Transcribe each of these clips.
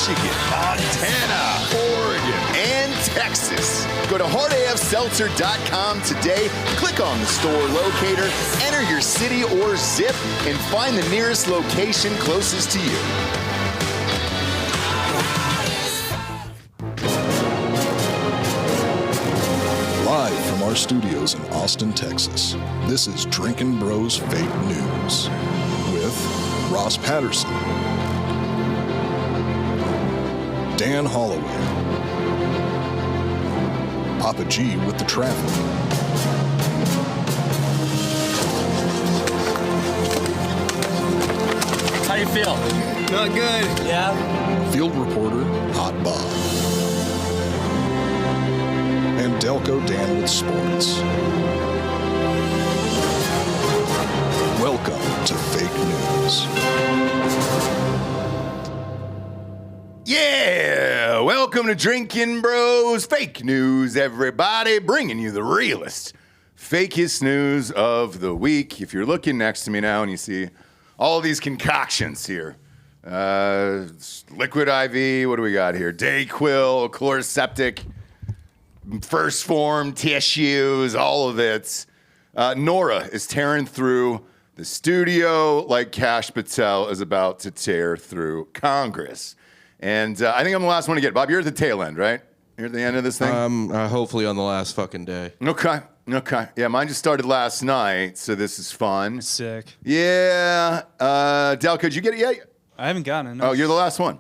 Michigan, Montana, Oregon, and Texas. Go to hardafseltzer.com today, click on the store locator, enter your city or zip, and find the nearest location closest to you. Live from our studios in Austin, Texas, this is Drinkin' Bros Fake News with Ross Patterson, Dan Hollaway, Papa G with the traffic, How you feel? Not good. Yeah? field reporter Hot Bob, and Delco Dan with sports. Welcome to Fake News. Yeah, welcome to Drinkin' Bros Fake News, everybody, bringing you the realest, fakest news of the week. If you're looking next to me now and you see all these concoctions here, liquid IV, what do we got here? Dayquil, Chloraseptic, First Form, tissues, all of it. Nora is tearing through the studio like Kash Patel is about to tear through Congress. And I think I'm the last one to get it. Bob, you're at the tail end, right? You're at the end of this thing? Hopefully on the last fucking day. Okay. Yeah, mine just started last night, so this is fun. Sick. Yeah. Delco, did you get it yet? I haven't gotten it. No. Oh, you're the last one.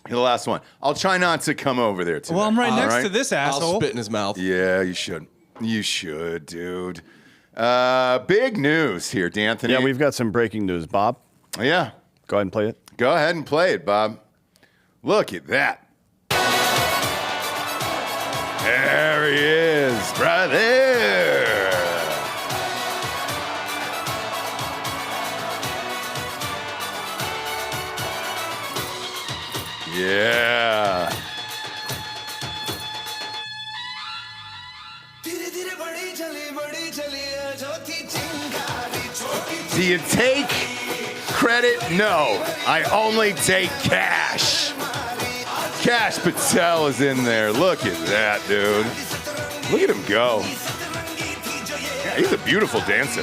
You're the last one. I'll try not to come over there today. Well, I'm right next right? to this asshole. I'll spit in his mouth. Yeah, you should. You should, dude. Big news here, D'Anthony. Yeah, we've got some breaking news. Bob, Yeah. go ahead and play it. Go ahead and play it, Bob. Look at that. There he is, right there. Yeah. Do you take credit? No. I only take cash. Kash Patel is in there. Look at that, dude. Look at him go. Yeah, he's a beautiful dancer.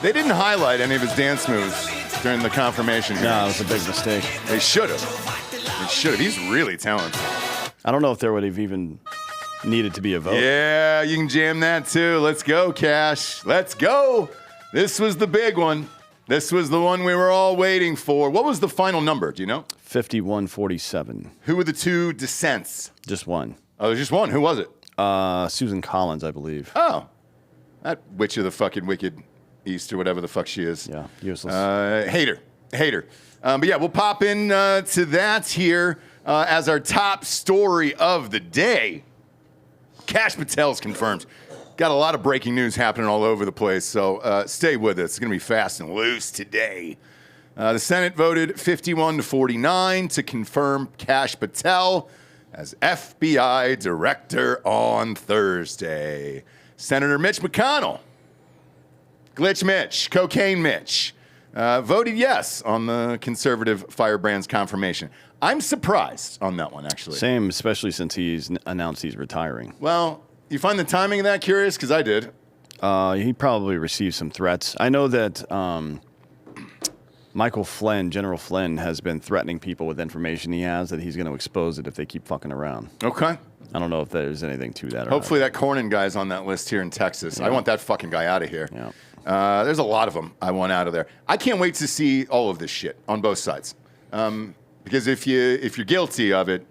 They didn't highlight any of his dance moves during the confirmation hearing. No, it was a big mistake. They should have. They should have. He's really talented. I don't know if there would have even needed to be a vote. Yeah, you can jam that too. Let's go, Kash. Let's go. This was the big one. This was the one we were all waiting for. What was the final number? Do you know? 51-47. Who were the two dissents? Just one. Oh, there's just one. Who was it? Susan Collins, I believe. Oh, that witch of the fucking wicked east or whatever the fuck she is. Yeah, useless. Hater. But yeah, we'll pop in to that here as our top story of the day. Kash Patel's confirmed. Got a lot of breaking news happening all over the place, so stay with us. It's going to be fast and loose today. The Senate voted 51-49 to confirm Kash Patel as FBI director on Thursday. Senator Mitch McConnell, Glitch Mitch, Cocaine Mitch, voted yes on the conservative firebrand's confirmation. I'm surprised on that one, actually. Same, especially since he's announced he's retiring. Well, you find the timing of that curious? Because I did. He probably received some threats. I know that Michael Flynn, General Flynn, has been threatening people with information he has that he's going to expose it if they keep fucking around. Okay. I don't know if there's anything to that or Hopefully that Cornyn guy's on that list here in Texas. Yeah. I want that fucking guy out of here. Yeah. There's a lot of them I want out of there. I can't wait to see all of this shit on both sides. Because if you're guilty of it,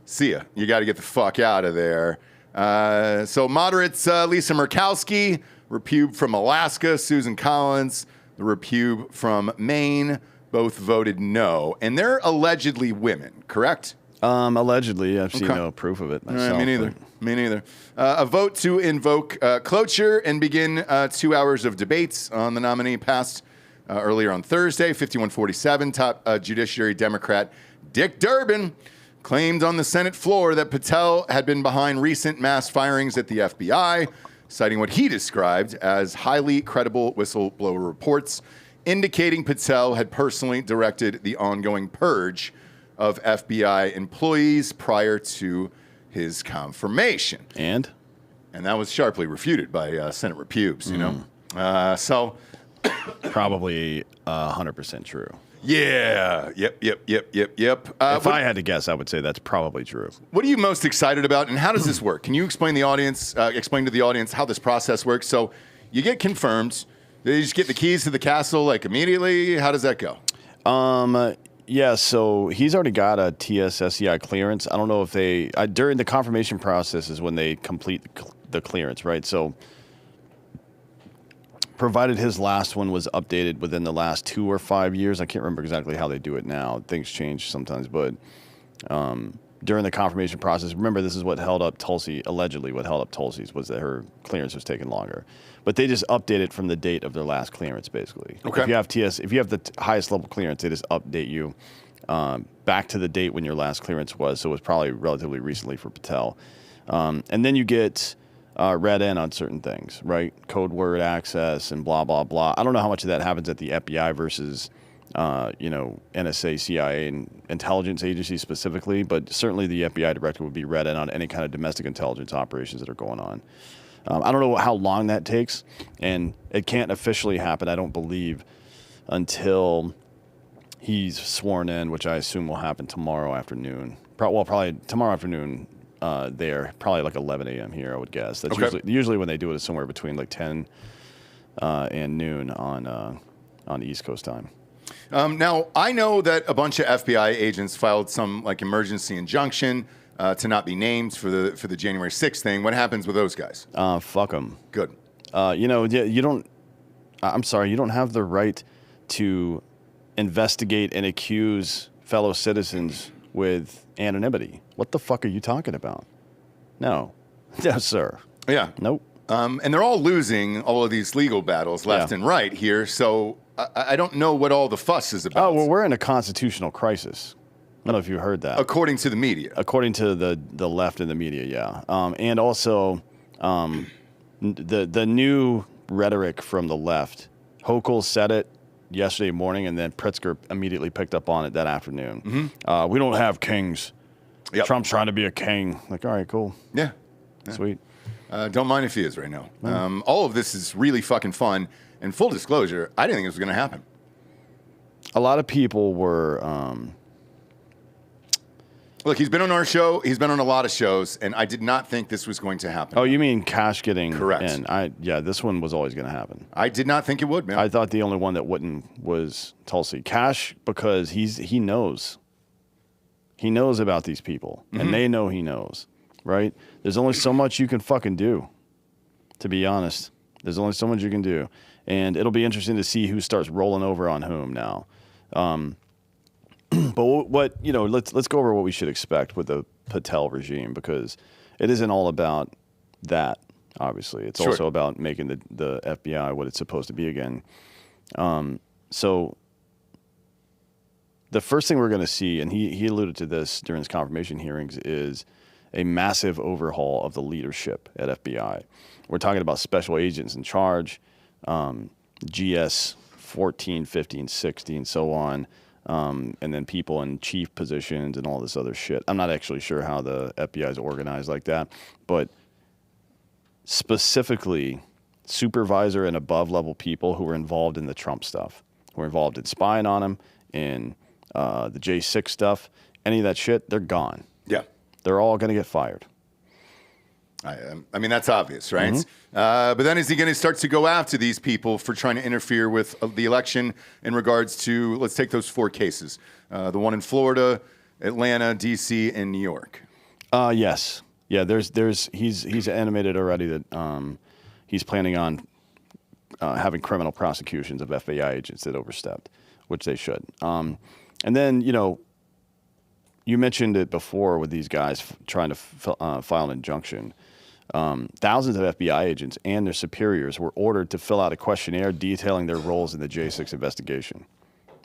see ya. You got to get the fuck out of there. So moderates Lisa Murkowski, repube from Alaska, Susan Collins, the repube from Maine, both voted no. And they're allegedly women, correct? Allegedly. I've seen no proof of it myself. Me neither. A vote to invoke cloture and begin 2 hours of debates on the nominee passed earlier on Thursday, 51-47. Top Judiciary Democrat Dick Durbin claimed on the Senate floor that Patel had been behind recent mass firings at the FBI, citing what he described as highly credible whistleblower reports indicating Patel had personally directed the ongoing purge of FBI employees prior to his confirmation. And that was sharply refuted by Senator Pubes, you know? So... probably 100% true. Yeah. Yep. If I had to guess, I would say that's probably true. What are you most excited about, and how does this work? Can you explain to the audience how this process works? So you get confirmed. You just get the keys to the castle, like, immediately? How does that go? Yeah, so he's already got a TS/SCI clearance. I don't know if they... during the confirmation process is when they complete the clearance, right? So provided his last one was updated within the last 2 or 5 years. I can't remember exactly how they do it now. Things change sometimes, but during the confirmation process, remember, this is what held up Tulsi, allegedly what held up Tulsi's, was that her clearance was taking longer. But they just update it from the date of their last clearance, basically. Okay. If you have the highest level clearance, they just update you back to the date when your last clearance was. So it was probably relatively recently for Patel. And then you get read in on certain things, right? Code word access and blah, blah, blah. I don't know how much of that happens at the FBI versus, NSA, CIA, and intelligence agencies specifically, but certainly the FBI director would be read in on any kind of domestic intelligence operations that are going on. I don't know how long that takes, and it can't officially happen, I don't believe, until he's sworn in, which I assume will happen tomorrow afternoon. Probably tomorrow afternoon there, probably like 11 a.m. here, I would guess. That's usually when they do it is somewhere between like 10 and noon on East Coast time. Now, I know that a bunch of FBI agents filed some like emergency injunction to not be named for the January 6th thing. What happens with those guys? Fuck them. Good. You don't. I'm sorry, you don't have the right to investigate and accuse fellow citizens with anonymity. What the fuck are you talking about? No, sir. Yeah. Nope. And they're all losing all of these legal battles left and right here. So I don't know what all the fuss is about. Oh, well, we're in a constitutional crisis. I don't know if you heard that. According to the media. According to the left and the media, yeah. And also the new rhetoric from the left. Hochul said it yesterday morning, and then Pritzker immediately picked up on it that afternoon. Mm-hmm. We don't have kings. Yep. Trump's trying to be a king. Like, all right, cool. Yeah. Sweet. Don't mind if he is right now. All of this is really fucking fun. And full disclosure, I didn't think it was going to happen. A lot of people were... Look, he's been on our show. He's been on a lot of shows, and I did not think this was going to happen. Oh, you mean Kash getting correct? In. This one was always going to happen. I did not think it would, man. I thought the only one that wouldn't was Tulsi. Kash, because he knows. He knows about these people, and they know he knows, right? There's only so much you can fucking do, to be honest. There's only so much you can do, and it'll be interesting to see who starts rolling over on whom now. But let's go over what we should expect with the Patel regime, because it isn't all about that. Obviously, it's also about making the FBI what it's supposed to be again. So the first thing we're going to see, and he alluded to this during his confirmation hearings, is a massive overhaul of the leadership at FBI. We're talking about special agents in charge, GS 14, 15, 16, so on. And then people in chief positions and all this other shit. I'm not actually sure how the FBI is organized like that, but specifically supervisor and above level people who were involved in the Trump stuff, who were involved in spying on him, in the J6 stuff, any of that shit, they're gone. Yeah. They're all going to get fired. I mean, that's obvious, right? But then is he going to start to go after these people for trying to interfere with the election in regards to, let's take those 4 cases, the one in Florida, Atlanta, D.C., and New York? Yes. Yeah, he's animated already that he's planning on having criminal prosecutions of FBI agents that overstepped, which they should. And then, you mentioned it before with these guys trying to file an injunction. Thousands of FBI agents and their superiors were ordered to fill out a questionnaire detailing their roles in the J6 investigation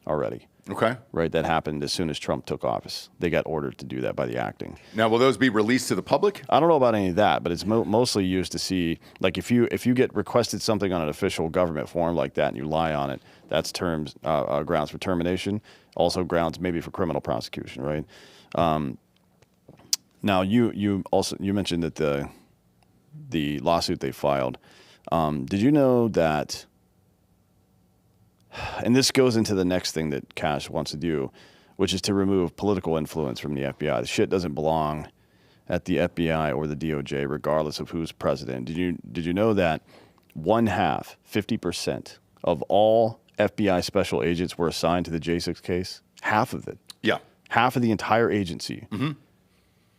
already. Okay. Right, that happened as soon as Trump took office. They got ordered to do that by the acting. Now, will those be released to the public? I don't know about any of that, but it's mostly used to see, like, if you get requested something on an official government form like that and you lie on it, that's grounds for termination. Also grounds maybe for criminal prosecution, right? Now you mentioned that the lawsuit they filed. Did you know that? And this goes into the next thing that Kash wants to do, which is to remove political influence from the FBI. The shit doesn't belong at the FBI or the DOJ, regardless of who's president. Did you know that 50% of all FBI special agents were assigned to the J6 case? Half of it. Yeah. Half of the entire agency. Mm-hmm.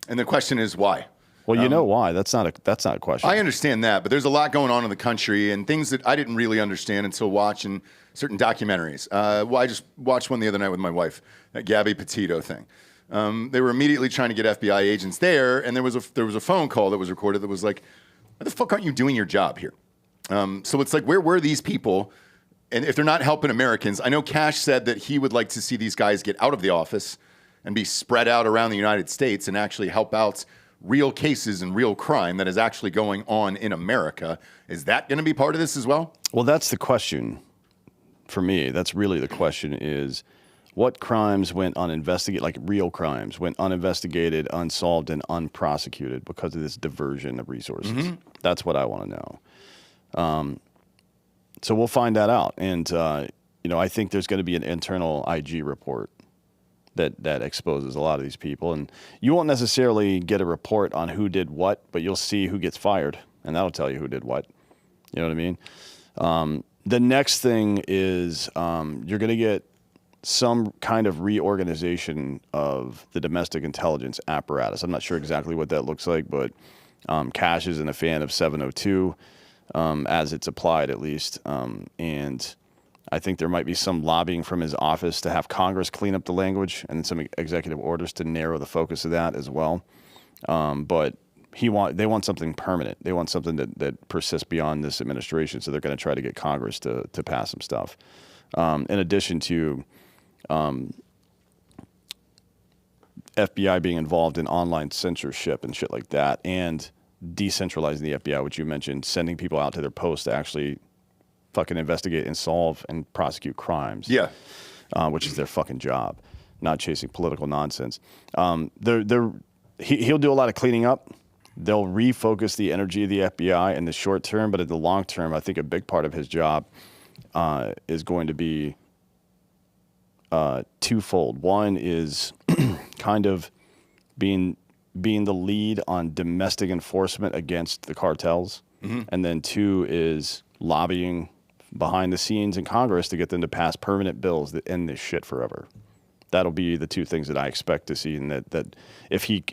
And the question is why? Well, you know why. That's not a question. I understand that, but there's a lot going on in the country and things that I didn't really understand until watching certain documentaries. I just watched one the other night with my wife, that Gabby Petito thing. They were immediately trying to get FBI agents there, and there was a phone call that was recorded that was like, "Why the fuck aren't you doing your job here?" So it's like, where were these people? And if they're not helping Americans, I know Kash said that he would like to see these guys get out of the office and be spread out around the United States and actually help out real cases and real crime that is actually going on in America. Is that going to be part of this as well? Well, that's the question for me. That's really the question is what crimes went uninvestigated, like real crimes, went uninvestigated, unsolved, and unprosecuted because of this diversion of resources. Mm-hmm. That's what I want to know. So we'll find that out. And, I think there's going to be an internal IG report that exposes a lot of these people. And you won't necessarily get a report on who did what, but you'll see who gets fired, and that'll tell you who did what. You know what I mean? The next thing is you're going to get some kind of reorganization of the domestic intelligence apparatus. I'm not sure exactly what that looks like, but Kash isn't a fan of 702 as it's applied, at least. And I think there might be some lobbying from his office to have Congress clean up the language and some executive orders to narrow the focus of that as well. But they want something permanent. They want something that persists beyond this administration. So they're going to try to get Congress to pass some stuff. In addition to FBI being involved in online censorship and shit like that, and decentralizing the FBI, which you mentioned, sending people out to their posts to actually fucking investigate and solve and prosecute crimes. Yeah. Which is their fucking job, not chasing political nonsense. He'll do a lot of cleaning up. They'll refocus the energy of the FBI in the short term, but in the long term, I think a big part of his job is going to be twofold. One is kind of being the lead on domestic enforcement against the cartels. Mm-hmm. And then two is lobbying behind the scenes in Congress to get them to pass permanent bills that end this shit forever. That'll be the two things that I expect to see, and that if he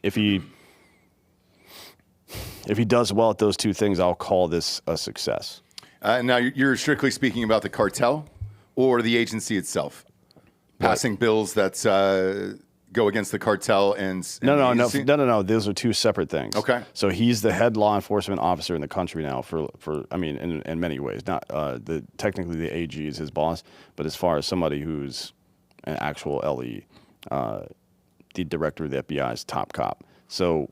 does well at those two things, I'll call this a success. Now, you're strictly speaking about the cartel or the agency itself? Passing bills that go against the cartel and No. Those are two separate things. Okay. So he's the head law enforcement officer in the country now in many ways. Not technically the AG is his boss, but as far as somebody who's an actual LE, the director of the FBI's top cop. So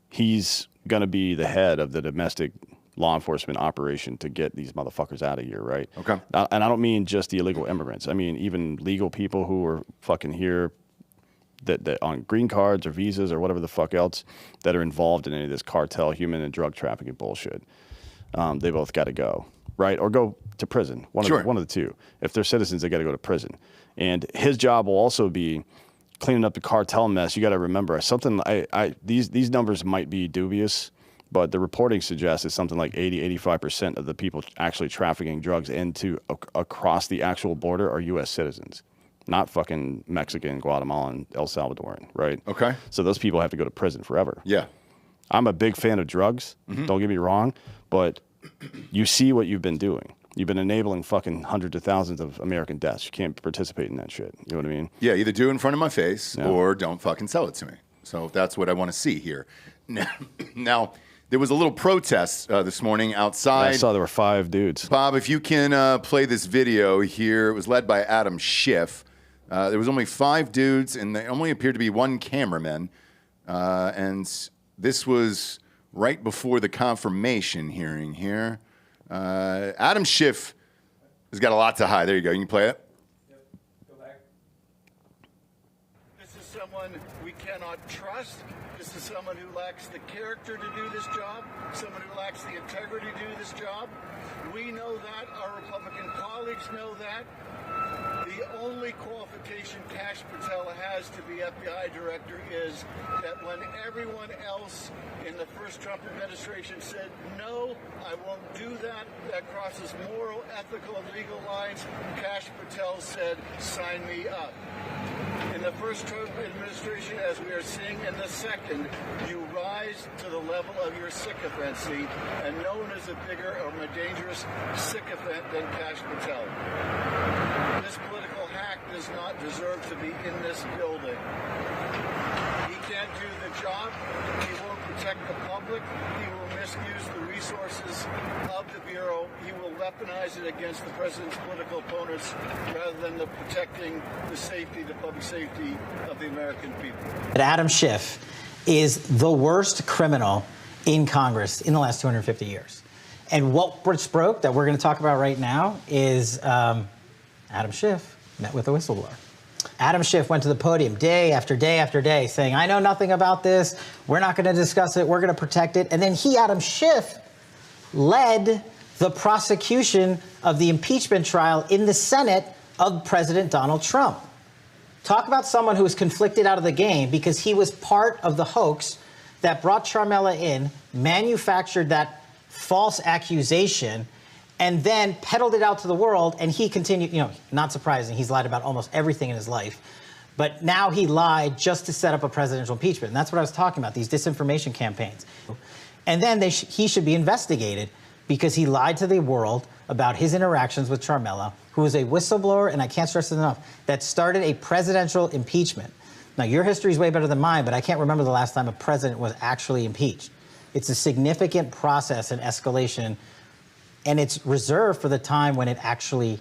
he's going to be the head of the domestic law enforcement operation to get these motherfuckers out of here, right? Okay. And I don't mean just the illegal immigrants. I mean even legal people who are fucking here that on green cards or visas or whatever the fuck else that are involved in any of this cartel, human and drug trafficking bullshit. They both got to go, right? Or go to prison. One of the two. If they're citizens, they got to go to prison. And his job will also be cleaning up the cartel mess. You got to remember something. These numbers might be dubious, but the reporting suggests it's something like 85% of the people actually trafficking drugs across the actual border are U.S. citizens. Not fucking Mexican, Guatemalan, El Salvadoran, right? Okay. So those people have to go to prison forever. Yeah. I'm a big fan of drugs, don't get me wrong, but you see what you've been doing. You've been enabling fucking hundreds of thousands of American deaths. You can't participate in that shit. You know what I mean? Yeah, either do it in front of my face or don't fucking sell it to me. So that's what I want to see here. Now, there was a little protest this morning outside. I saw there were 5 dudes. Bob, if you can play this video here. It was led by Adam Schiff. There was only 5 dudes, and they only appeared to be 1 cameraman. And this was right before the confirmation hearing here. Adam Schiff has got a lot to hide. There you go. You can play it. Yep. Go back. This is someone we cannot trust. This is someone who lacks the character to do this job, someone who lacks the integrity to do this job. We know that. Our Republican colleagues know that. The only qualification Kash Patel has to be FBI director is that when everyone else in the first Trump administration said, no, I won't do that, that crosses moral, ethical, and legal lines, Kash Patel said, sign me up. In the first Trump administration, as we are seeing in the second, you rise to the level of your sycophancy, and no one is a bigger or more dangerous sycophant than Kash Patel. This political hack does not deserve to be in this building. He can't do the job. He won't protect the public. He will misuse the resources of the Bureau. He will weaponize it against the president's political opponents rather than protecting the safety, the public safety of the American people. Adam Schiff is the worst criminal in Congress in the last 250 years. And what broke that we're going to talk about right now is Adam Schiff met with a whistleblower. Adam Schiff went to the podium day after day after day saying, I know nothing about this. We're not going to discuss it. We're going to protect it. And then Adam Schiff, led the prosecution of the impeachment trial in the Senate of President Donald Trump. Talk about someone who was conflicted out of the game because he was part of the hoax that brought Charmella in, manufactured that false accusation, and then peddled it out to the world, and he continued, not surprising, he's lied about almost everything in his life. But now he lied just to set up a presidential impeachment. And that's what I was talking about, these disinformation campaigns. And then he should be investigated because he lied to the world about his interactions with Charmella, who is a whistleblower, and I can't stress it enough, that started a presidential impeachment. Now, your history is way better than mine, but I can't remember the last time a president was actually impeached. It's a significant process and escalation, and it's reserved for the time when it actually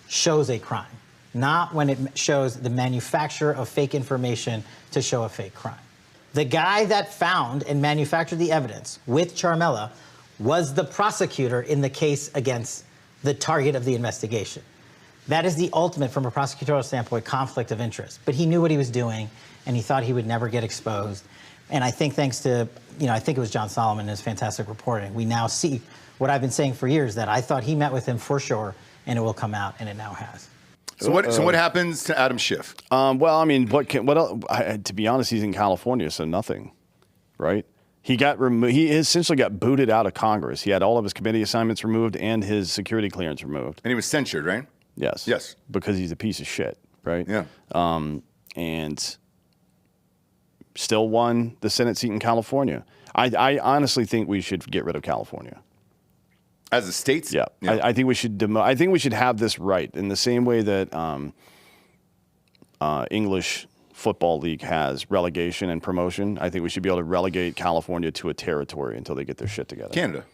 shows a crime, not when it shows the manufacture of fake information to show a fake crime. The guy that found and manufactured the evidence with Charmella was the prosecutor in the case against the target of the investigation. That is the ultimate, from a prosecutorial standpoint, conflict of interest. But he knew what he was doing, and he thought he would never get exposed. And I think thanks to, I think it was John Solomon and his fantastic reporting, we now see what I've been saying for years, that I thought he met with him for sure, and it will come out, and it now has. So what happens to Adam Schiff? Well, I mean, what else? To be honest, he's in California, so nothing, right? He got removed. He essentially got booted out of Congress. He had all of his committee assignments removed and his security clearance removed. And he was censured, right? Yes. Yes. Because he's a piece of shit, right? Yeah. And still won the Senate seat in California. I honestly think we should get rid of California. As a state? Yeah. I think we should I think we should have this right in the same way that English Football League has relegation and promotion. I think we should be able to relegate California to a territory until they get their shit together. Canada.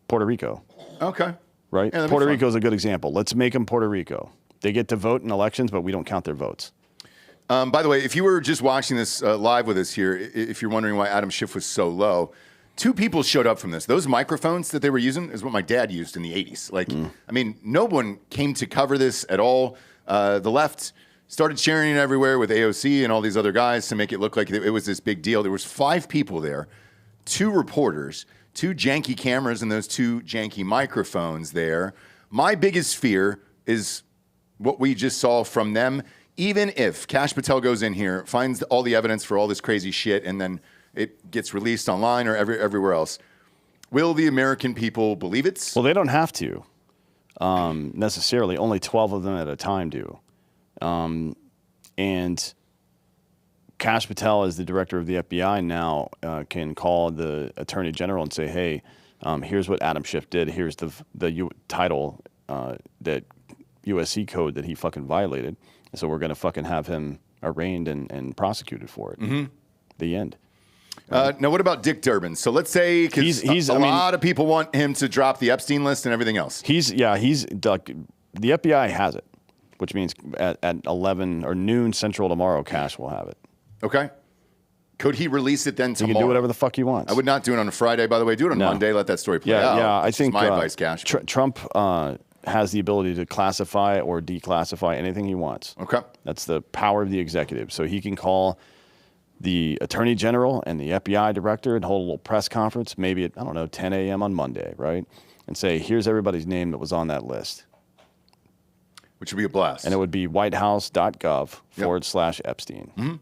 Puerto Rico. Okay. Right? Yeah, Puerto Rico is a good example. Let's make them Puerto Rico. They get to vote in elections, but we don't count their votes. By the way, if you were just watching this live with us here, if you're wondering why Adam Schiff was so low, 2 people showed up from this. Those microphones that they were using is what my dad used in the 80s. I mean, no one came to cover this at all. The left started sharing it everywhere with AOC and all these other guys to make it look like it was this big deal. There was 5 people there, 2 reporters, 2 janky cameras, and those 2 janky microphones there. My biggest fear is what we just saw from them. Even if Kash Patel goes in here, finds all the evidence for all this crazy shit, and then it gets released online or everywhere else, will the American people believe it? Well, they don't have to necessarily. Only 12 of them at a time do. And Kash Patel, as the director of the FBI now, can call the attorney general and say, hey, here's what Adam Schiff did. Here's the title, that USC code that he fucking violated. So we're going to fucking have him arraigned and prosecuted for it. Mm-hmm. The end. Now, what about Dick Durbin? So let's say, because a lot of people want him to drop the Epstein list and everything else. The FBI has it. which means at 11 or noon Central tomorrow, Kash will have it. Okay. Could he release it then tomorrow? He can do whatever the fuck he wants. I would not do it on a Friday, by the way. Do it on Monday. Let that story play out. Yeah, I think my advice, Kash. Trump has the ability to classify or declassify anything he wants. Okay. That's the power of the executive. So he can call the attorney general and the FBI director and hold a little press conference, maybe at, 10 a.m. on Monday, right? And say, here's everybody's name that was on that list. Which would be a blast. And it would be whitehouse.gov/Epstein. Mm-hmm.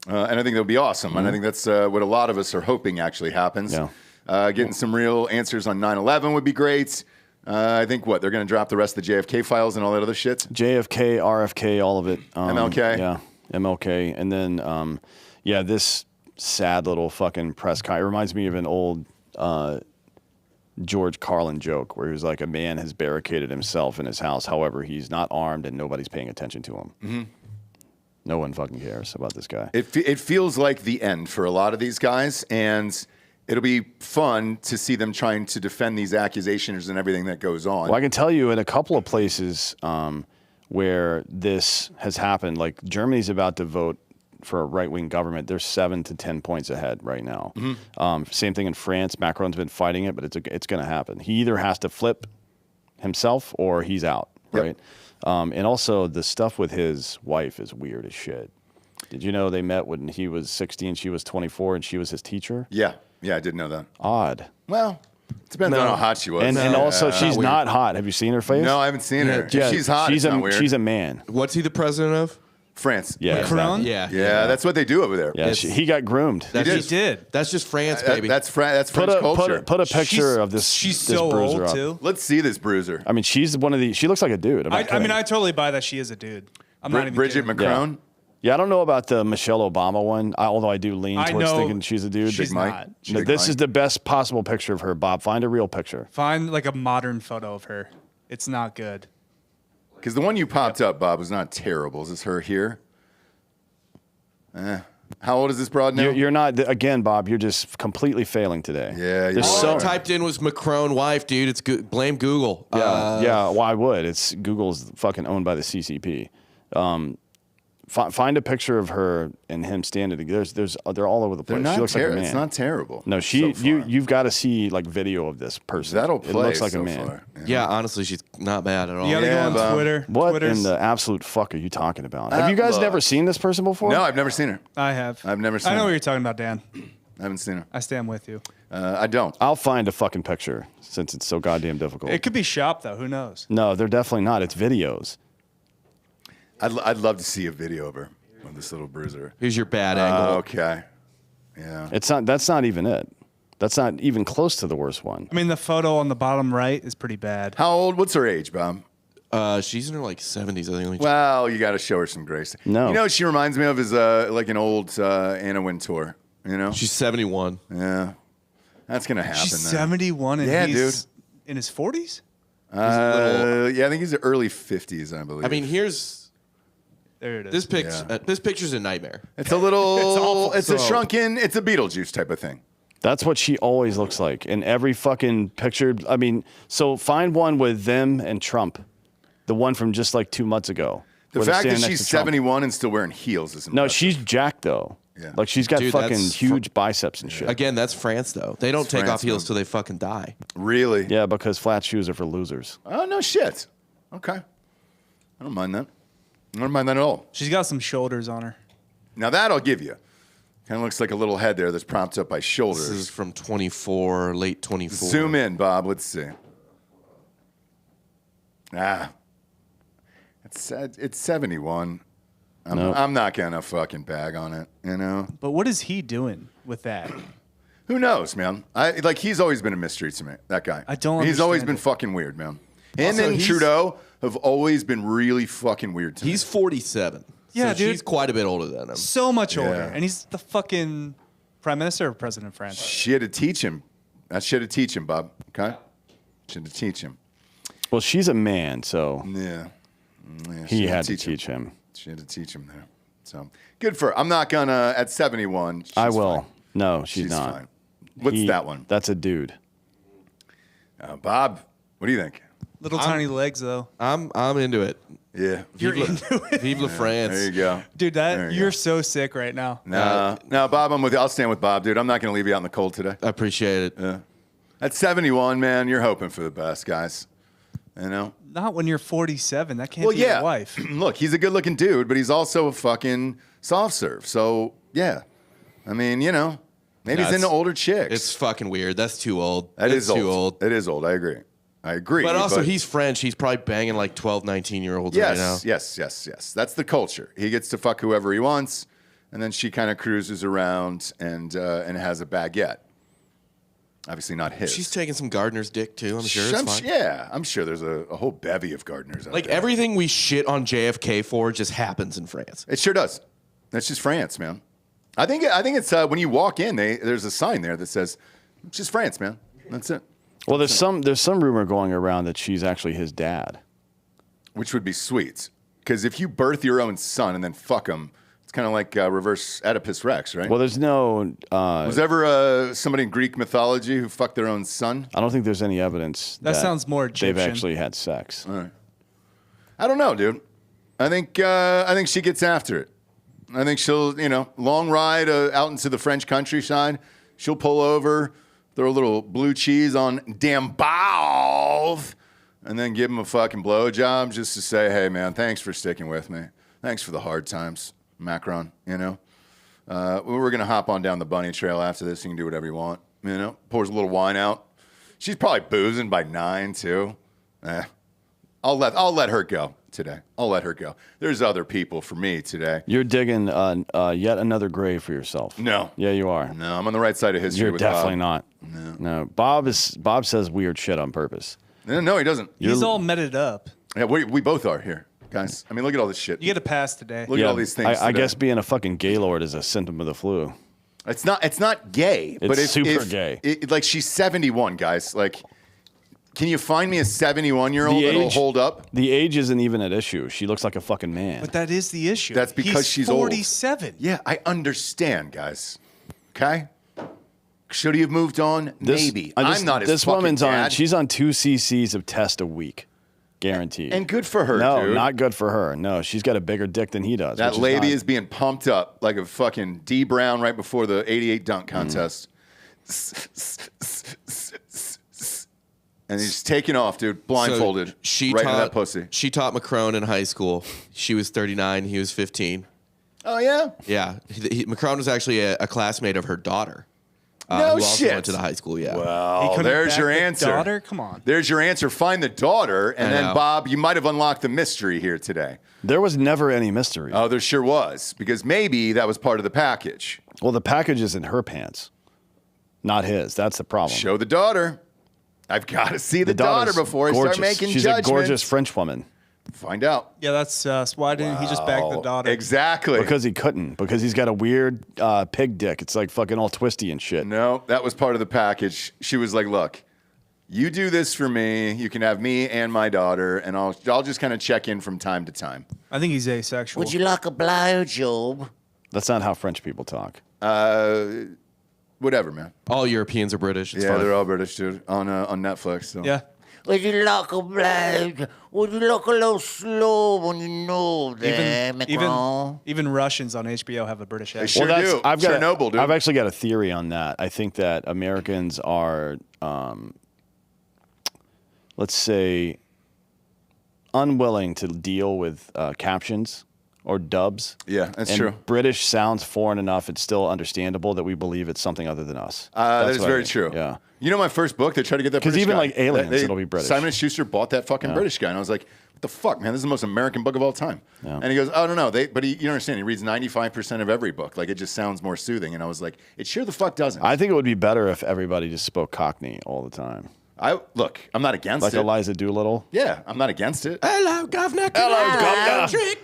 And I think that would be awesome. And I think that's what a lot of us are hoping actually happens. Yeah. Getting some real answers on 9/11 would be great. I think they're going to drop the rest of the JFK files and all that other shit. JFK, RFK, all of it. MLK. Yeah, MLK. And then, this sad little fucking press con. It reminds me of an old George Carlin joke where he was like, a man has barricaded himself in his house. However, he's not armed and nobody's paying attention to him. Mm-hmm. No one fucking cares about this guy. It feels like the end for a lot of these guys, and it'll be fun to see them trying to defend these accusations and everything that goes on. Well, I can tell you in a couple of places where this has happened, like Germany's about to vote for a right-wing government. They're 7 to 10 points ahead right now. Mm-hmm. Same thing in France. Macron's been fighting it, but it's going to happen. He either has to flip himself or he's out, right? And also the stuff with his wife is weird as shit. Did you know they met when he was 16, she was 24, and she was his teacher? Yeah, I did know that. Odd. Well, it depends on how hot she was. And also, she's not hot. Have you seen her face? No, I haven't seen her. Yeah, if she's hot, it's not weird. She's a man. What's he the president of? France. Yeah, Macron? exactly. Yeah, that's what they do over there. Yeah, he got groomed. He did. That's just France, baby. That's French culture. Put a picture of this. She's this so bruiser old up. too. Let's see this bruiser. I mean, she's one of the. She looks like a dude. I mean, I totally buy that she is a dude. I'm not even Bridget kidding. Macron. Yeah, I don't know about the Michelle Obama one, although I do lean I towards know thinking she's a dude. she's Big Mike. not. No, this is the best possible picture of her, Bob. Find a real picture. Find like a modern photo of her. It's not good. Because the one you popped up, Bob, was not terrible. Is this her here? How old is this broad now? You're not, again, Bob, you're just completely failing today. Yeah, There's All so, I typed in was Macron wife, dude. It's blame Google. yeah, well, I would. It's Google's fucking owned by the CCP. Find a picture of her and him standing together. They're all over the place. She looks like a man. It's not terrible. No, so far. you've got to see like video of this person. That'll play. It looks like so a man. far. Yeah, honestly, she's not bad at all. You gotta go on Bob. Twitter. What Twitter's, in the absolute fuck are you talking about? Have you guys look. never seen this person before? No, I've never seen her. I have. I've never seen I know her. what you're talking about, Dan. I haven't seen her. I stand with you. I don't. I'll find a fucking picture since it's so goddamn difficult. It could be shop though. Who knows? No, they're definitely not. It's videos. I'd love to see a video of her, of this little bruiser. Here's your bad angle. Okay. Yeah. It's not. That's not even it. That's not even close to the worst one. I mean, the photo on the bottom right is pretty bad. How old? What's her age, Bob? She's in her like 70s, I think. Well, you got to show her some grace. No. You know what she reminds me of is like an old Anna Wintour. You know? She's 71. Yeah. That's going to happen. She's then. 71 and Yeah, he's in his 40s? Yeah, I think he's early 50s, I believe. I mean, here's There it is. this picture. Yeah. This picture's a nightmare. it's a little, awful. it's a shrunken, it's a Beetlejuice type of thing. That's what she always looks like in every fucking picture. I mean, so find one with them and Trump, the one from just like 2 months ago. The where they're fact that standing next she's to Trump. 71 and still wearing heels is impressive. No, she's jacked though. Yeah. Like she's got Dude, fucking that's huge biceps and shit. Again, that's France, though. They don't take France, off heels man. till they fucking die. Really? Yeah, because flat shoes are for losers. Oh, no shit. Okay. I don't mind that. I don't mind that at all. She's got some shoulders on her. Now that I'll give you. Kind of looks like a little head there that's propped up by shoulders. This is from 24, late 24. Zoom in, Bob. Let's see. It's 71. I'm not gonna fucking bag on it, you know. But what is he doing with that? Who knows, man? He's always been a mystery to me. That guy. I don't He's always understand been it. fucking weird, man. Him Also, and he's- Trudeau have always been really fucking weird to me. He's 47. Yeah, so dude. She's quite a bit older than him. So much older. Yeah. And he's the fucking prime minister or president of France. Shit to teach him. That shit to teach him, Bob. Okay. Shit to teach him. Well, she's a man, so Yeah. he shit had to teach him. She had to teach him there. So good for her. I'm not gonna at 71. I she's will. fine. No, she's not. Fine. What's that one? That's a dude. Bob, what do you think? Little tiny legs though. I'm into it. Yeah. You're into it. Vive la France. There you go. Dude, There you you're go. so sick right now. No, Bob, I'm with you. I'll stand with Bob, dude. I'm not going to leave you out in the cold today. I appreciate it. Yeah. At 71, man, you're hoping for the best, guys. You know? Not when you're 47. That can't be your wife. Look, he's a good-looking dude, but he's also a fucking soft serve. So, yeah. I mean, you know, maybe he's into older chicks. It's fucking weird. That's too old. That That's is too old. It is old. I agree. But also, he's French. He's probably banging like 12, 19-year-olds right now. Yes. That's the culture. He gets to fuck whoever he wants, and then she kind of cruises around and has a baguette. Obviously not his. She's taking some gardener's dick, too. I'm sure it's fine. Yeah, I'm sure there's a whole bevy of gardeners out Like, there. everything we shit on JFK for just happens in France. It sure does. That's just France, man. I think it's when you walk in, there's a sign there that says, "It's just France, man." That's it. Well, there's some rumor going around that she's actually his dad. Which would be sweet, because if you birth your own son and then fuck him, it's kind of like reverse Oedipus Rex, right? Well, there's no. Was there ever somebody in Greek mythology who fucked their own son? I don't think there's any evidence That sounds more they've Egyptian. actually had sex. All right. I don't know, dude. I think she gets after it. I think she'll, long ride out into the French countryside. She'll pull over, throw a little blue cheese on damn balve, and then give him a fucking blowjob just to say, hey, man, thanks for sticking with me. Thanks for the hard times, Macron, We're going to hop on down the bunny trail after this. You can do whatever you want, Pours a little wine out. She's probably boozing by 9, too. I'll let her go today. I'll let her go. There's other people for me today. You're digging yet another grave for yourself. No. Yeah, you are. No, I'm on the right side of history. You're with definitely Bob. not. No. Bob says weird shit on purpose. No, he doesn't. He's all meted up. Yeah, we both are here, guys. I mean, look at all this shit. You get a pass today. Look at all these things. I today. guess being a fucking gaylord is a symptom of the flu. It's not gay. It's but super gay. Like, she's 71, guys. Like, can you find me a 71-year-old that'll hold up? The age isn't even an issue. She looks like a fucking man. But that is the issue. That's because she's old. 47. Yeah, I understand, guys. Okay? Should he have moved on? Maybe. I'm not his This fucking woman's dad. she's on 2 cc's of test a week. Guaranteed. And good for her, No, dude. not good for her. No, she's got a bigger dick than he does. That which lady not- is being pumped up like a fucking D Brown right before the 88 dunk contest. And he's taking off, dude, blindfolded, she right into taught that pussy. She taught Macron in high school. She was 39. He was 15. Oh, yeah? Yeah. Macron was actually a classmate of her daughter. No who also shit. went to the high school, yeah. He Well, couldn't there's back your the answer. daughter? Come on. There's your answer. Find the daughter, and I then, know. Bob, you might have unlocked the mystery here today. There was never any mystery. Oh, there sure was, because maybe that was part of the package. Well, the package is in her pants, not his. That's the problem. Show the daughter. I've got to see the daughter daughter's before I gorgeous. start making She's judgments. a gorgeous French woman. Find out. Yeah, that's sus. Why didn't he just back the daughter? Exactly. Because he couldn't. Because he's got a weird pig dick. It's like fucking all twisty and shit. No, that was part of the package. She was like, look, you do this for me. You can have me and my daughter, and I'll just kind of check in from time to time. I think he's asexual. Would you like a blowjob? That's not how French people talk. Whatever, man. All Europeans are British. It's Yeah, fine. they're all British, dude, on Netflix. So. Yeah. Would you like a blowjob? Would you like a little slow on your nose there, Macron? Even Russians on HBO have a British accent. Sure do. I've got Chernobyl, dude. I've actually got a theory on that. I think that Americans are, let's say, unwilling to deal with captions or dubs. Yeah, that's and true. British sounds foreign enough; it's still understandable that we believe it's something other than us. That That's is what I very think. true. Yeah. You know my first book? They tried to get that 'Cause British even, guy. like, Aliens, it'll be British. Simon & Schuster bought that fucking British guy. And I was like, what the fuck, man? This is the most American book of all time. Yeah. And he goes, oh, no. You don't understand. He reads 95% of every book. Like, it just sounds more soothing. And I was like, it sure the fuck doesn't. I think it would be better if everybody just spoke Cockney all the time, Look, I'm not against like it. Eliza Doolittle. Yeah, I'm not against it. Hello, Governor. Hello, Governor.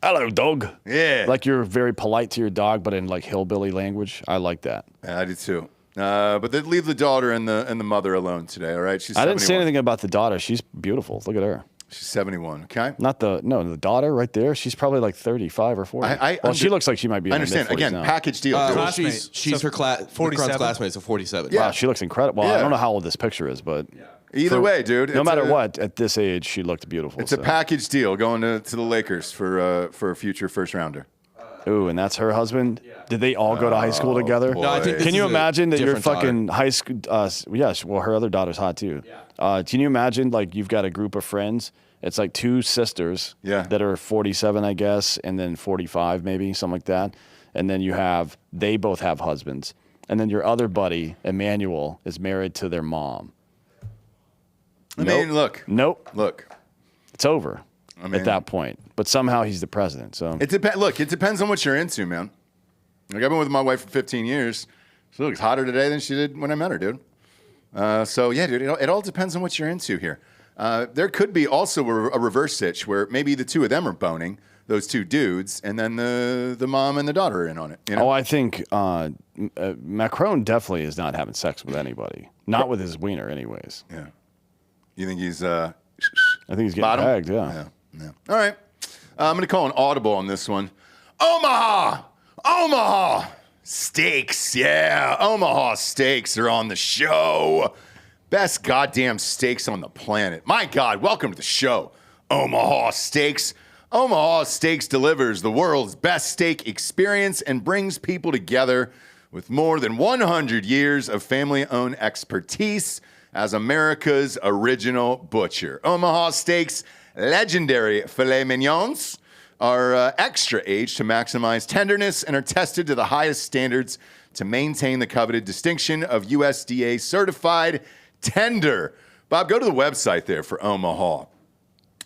Hello, dog. Yeah. Like you're very polite to your dog, but in like hillbilly language. I like that. Yeah, I do too. But they leave the daughter and the mother alone today, all right? She's I didn't say 71. anything about the daughter. She's beautiful. Look at her. She's 71, okay? The daughter right there. She's probably like 35 or 40. She looks like she might be. I In understand. her mid-40s Again, now. package deal. dude. Well, Classmate. she's So her 47? Macron's classmate, so 47. Yeah. Wow, she looks incredible. Well, Yeah. I don't know how old this picture is, but Either way, dude. No matter what, at this age, she looked beautiful. It's a package deal going to the Lakers for a future first rounder. Ooh, and that's her husband? Yeah. Did they all go to high school together? No, I think Can you imagine that your different fucking high school? Yes, well, her other daughter's hot too. Yeah. Can you imagine, like, you've got a group of friends? It's like two sisters that are 47, I guess, and then 45, maybe, something like that. And then they both have husbands. And then your other buddy, Emmanuel, is married to their mom. I mean, look. Look. It's over at that point. But somehow he's the president. So it depends on what you're into, man. Like, I've been with my wife for 15 years. She looks hotter today than she did when I met her, dude. So yeah, dude, it all depends on what you're into here. There could be also a reverse sitch where maybe the two of them are boning, those two dudes, and then the mom and the daughter are in on it. You know? Oh, I think Macron definitely is not having sex with anybody. Not with his wiener, anyways. Yeah. You think he's I think he's getting bottom? pegged, yeah. All right. I'm going to call an audible on this one. Omaha steaks. Yeah, Omaha steaks are on the show. Best goddamn steaks on the planet. My God, welcome to the show, Omaha Steaks. Omaha Steaks delivers the world's best steak experience and brings people together with more than 100 years of family-owned expertise as America's original butcher. Omaha Steaks' legendary filet mignons are extra aged to maximize tenderness and are tested to the highest standards to maintain the coveted distinction of USDA certified tender. Bob, go to the website there for Omaha.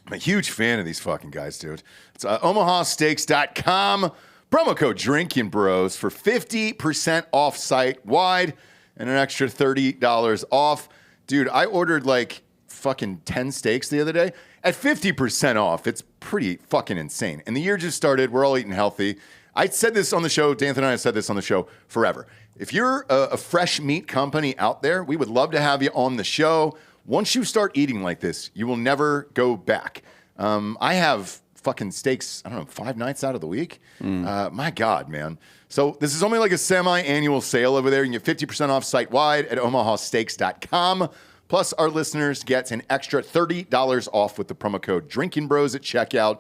I'm a huge fan of these fucking guys, dude. It's omahasteaks.com. Promo code Drinkin Bros for 50% off site-wide and an extra $30 off. Dude, I ordered like fucking 10 steaks the other day at 50% off. It's pretty fucking insane. And the year just started. We're all eating healthy. I said this on the show. Dan and I have said this on the show forever. If you're a fresh meat company out there, we would love to have you on the show. Once you start eating like this, you will never go back. I have fucking steaks, 5 nights out of the week. My God, man. So this is only like a semi-annual sale over there. You can get 50% off site-wide at omahasteaks.com. Plus, our listeners get an extra $30 off with the promo code Drinkin Bros at checkout.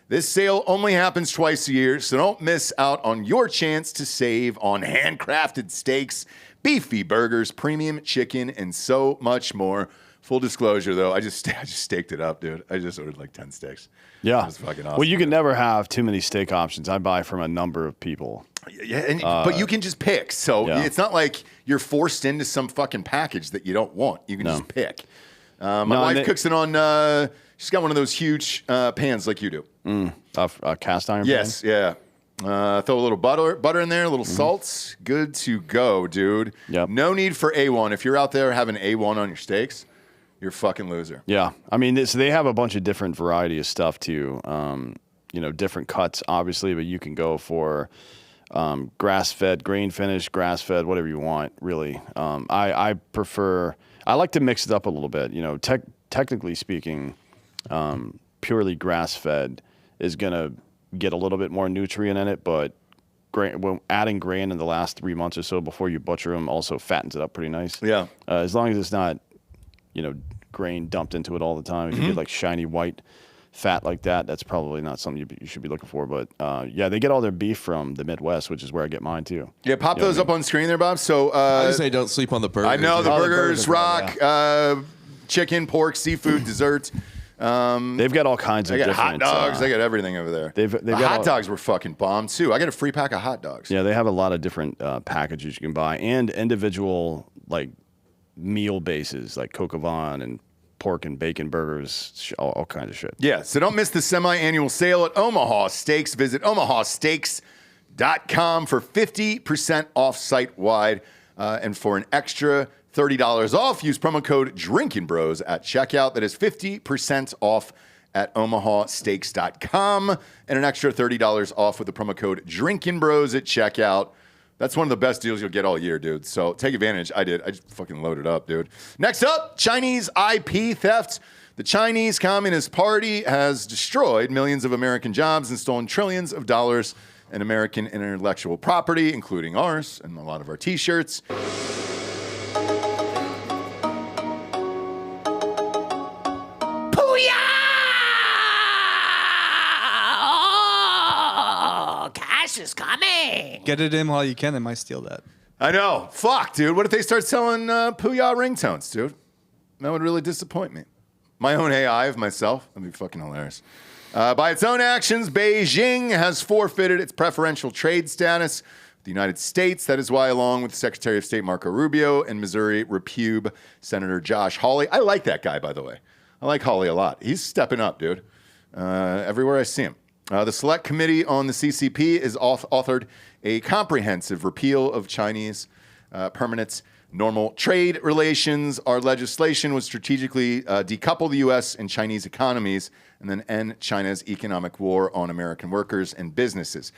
This sale only happens twice a year, so don't miss out on your chance to save on handcrafted steaks, beefy burgers, premium chicken, and so much more. Full disclosure, though, I just staked it up, dude. I just ordered like 10 steaks. Yeah. It was fucking awesome. Well, you can never have too many steak options. I buy from a number of people. Yeah, but you can just pick. So it's not like you're forced into some fucking package that you don't want. You can just pick. My wife cooks it on, she's got one of those huge pans like you do. A cast iron pan? Yes, yeah. Throw a little butter in there, a little salt. Good to go, dude. Yep. No need for A1. If you're out there having A1 on your steaks, you're a fucking loser. Yeah. I mean, so they have a bunch of different variety of stuff, too. Different cuts, obviously, but you can go for grass-fed, grain-finished, grass-fed, whatever you want, really. I like to mix it up a little bit. Technically speaking, purely grass-fed is going to get a little bit more nutrient in it, but adding grain in the last 3 months or so before you butcher them also fattens it up pretty nice. Yeah. As long as it's not, grain dumped into it all the time. If you get like shiny white fat like that, that's probably not something you should be looking for. But they get all their beef from the Midwest, which is where I get mine too. Yeah, pop those up on screen there, Bob. So I just say don't sleep on the burgers. I know the burgers burgers rock. Chicken, pork, seafood, dessert. They've got all kinds of They got different hot dogs. They got everything over there. They've the got hot dogs were fucking bomb too. I got a free pack of hot dogs. Yeah, they have a lot of different packages you can buy and individual like meal bases like Coq au vin and pork and bacon burgers, all kinds of shit. Yeah, so don't miss the semi-annual sale at Omaha Steaks. Visit omahasteaks.com for 50% off site-wide. And for an extra $30 off, use promo code Drinkin Bros at checkout. That is 50% off at omahasteaks.com and an extra $30 off with the promo code Drinkin Bros at checkout. That's one of the best deals you'll get all year, dude. So take advantage. I did. I just fucking loaded up, dude. Next up, Chinese IP theft. The Chinese Communist Party has destroyed millions of American jobs and stolen trillions of dollars in American intellectual property, including ours and a lot of our T-shirts. cash is coming. Get it in while you can. They might steal that. I know. Fuck, dude. What if they start selling Puya ringtones, dude? That would really disappoint me. My own AI of myself. That'd be fucking hilarious. By its own actions, Beijing has forfeited its preferential trade status with the United States. That is why, along with Secretary of State Marco Rubio and Missouri Repube Senator Josh Hawley, I like that guy, by the way. I like Hawley a lot. He's stepping up, dude. Everywhere I see him. The Select Committee on the CCP has authored a comprehensive repeal of Chinese permanent normal trade relations. Our legislation would strategically decouple the U.S. and Chinese economies and then end China's economic war on American workers and businesses.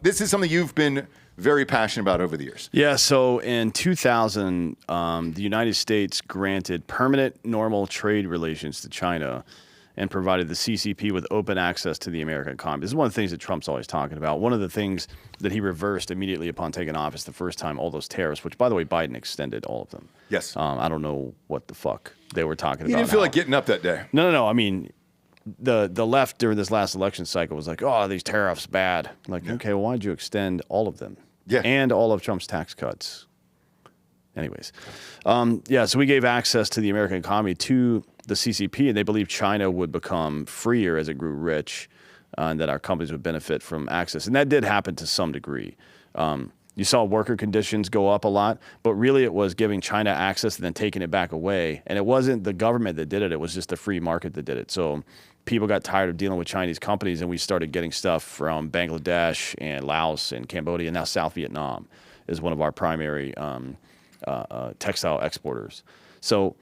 This is something you've been very passionate about over the years. Yeah, so in 2000, the United States granted permanent normal trade relations to China and provided the CCP with open access to the American economy. This is one of the things that Trump's always talking about. One of the things that he reversed immediately upon taking office the first time, all those tariffs, which, by the way, Biden extended all of them. Yes. I don't know what the fuck they were talking about. He didn't feel like getting up that day. No. I mean, the left during this last election cycle was like, oh, these tariffs bad. Like, okay, well, why did you extend all of them? Yeah. And all of Trump's tax cuts. Anyways. So we gave access to the American economy to the CCP, and they believed China would become freer as it grew rich, and that our companies would benefit from access. And that did happen to some degree. You saw worker conditions go up a lot, but really it was giving China access and then taking it back away. And it wasn't the government that did it. It was just the free market that did it. So people got tired of dealing with Chinese companies, and we started getting stuff from Bangladesh and Laos and Cambodia, and now South Vietnam is one of our primary textile exporters. So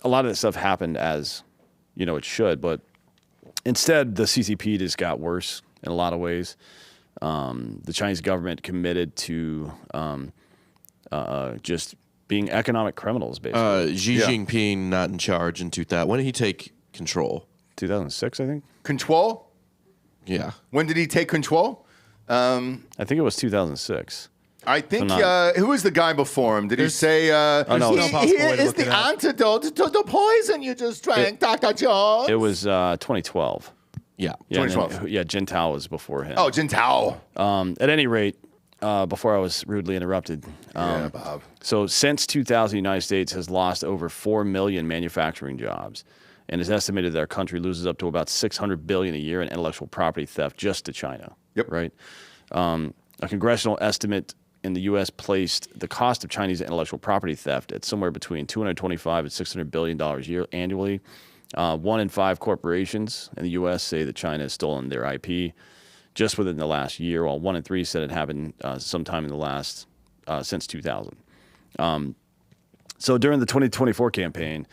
a lot of that stuff happened as, it should, but instead the CCP just got worse in a lot of ways. The Chinese government committed to just being economic criminals, basically. Xi Jinping not in charge in 2000. When did he take control? 2006, I think. Control? Yeah. When did he take control? I think it was 2006. I think, who was the guy before him? Did he say, no, he is the antidote to the poison you just drank, Dr. Jones? It was 2012. Yeah. 2012. Jintao was before him. Oh, Jintao. At any rate, before I was rudely interrupted. Bob. So since 2000, the United States has lost over 4 million manufacturing jobs, and it's estimated that our country loses up to about $600 billion a year in intellectual property theft just to China. Yep. Right. A congressional estimate in the U.S. placed the cost of Chinese intellectual property theft at somewhere between $225 and $600 billion annually. 1 in 5 corporations in the U.S. say that China has stolen their IP just within the last year, while 1 in 3 said it happened sometime in the last since 2000. So during the 2024 campaign,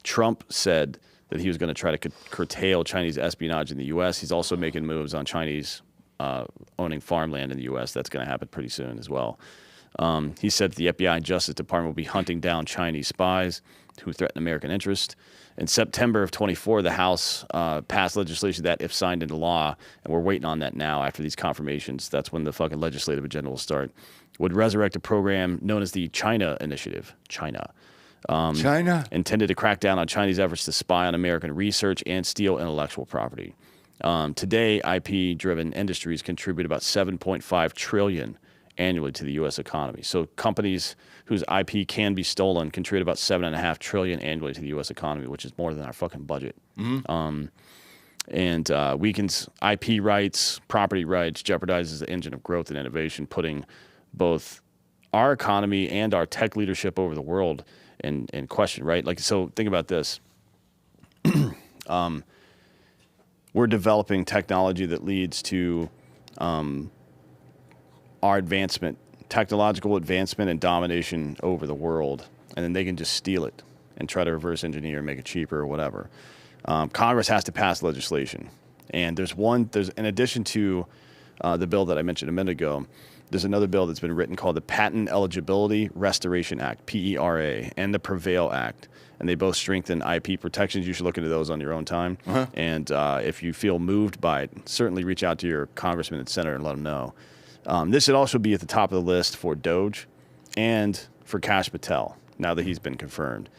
Trump said that he was going to try to curtail Chinese espionage in the U.S. He's also making moves on Chinese owning farmland in the U.S. That's going to happen pretty soon as well. He said that the FBI and Justice Department will be hunting down Chinese spies who threaten American interest. In September of 24, the House passed legislation that, if signed into law, and we're waiting on that now after these confirmations, that's when the fucking legislative agenda will start, would resurrect a program known as the China Initiative. China. Intended to crack down on Chinese efforts to spy on American research and steal intellectual property. Today, IP-driven industries contribute about $7.5 trillion annually to the U.S. economy. So companies whose IP can be stolen contribute about $7.5 trillion annually to the U.S. economy, which is more than our fucking budget. And weakens IP rights, property rights, jeopardizes the engine of growth and innovation, putting both our economy and our tech leadership over the world in question, right? Like, so think about this. We're developing technology that leads to our advancement, technological advancement and domination over the world, and then they can just steal it and try to reverse engineer and make it cheaper or whatever. Congress has to pass legislation, and there's in addition to the bill that I mentioned a minute ago, there's another bill that's been written called the Patent Eligibility Restoration Act, PERA, and the Prevail Act. And they both strengthen IP protections. You should look into those on your own time. And if you feel moved by it, certainly reach out to your congressman and senator and let them know. This should also be at the top of the list for DOGE and for Kash Patel, now that he's been confirmed.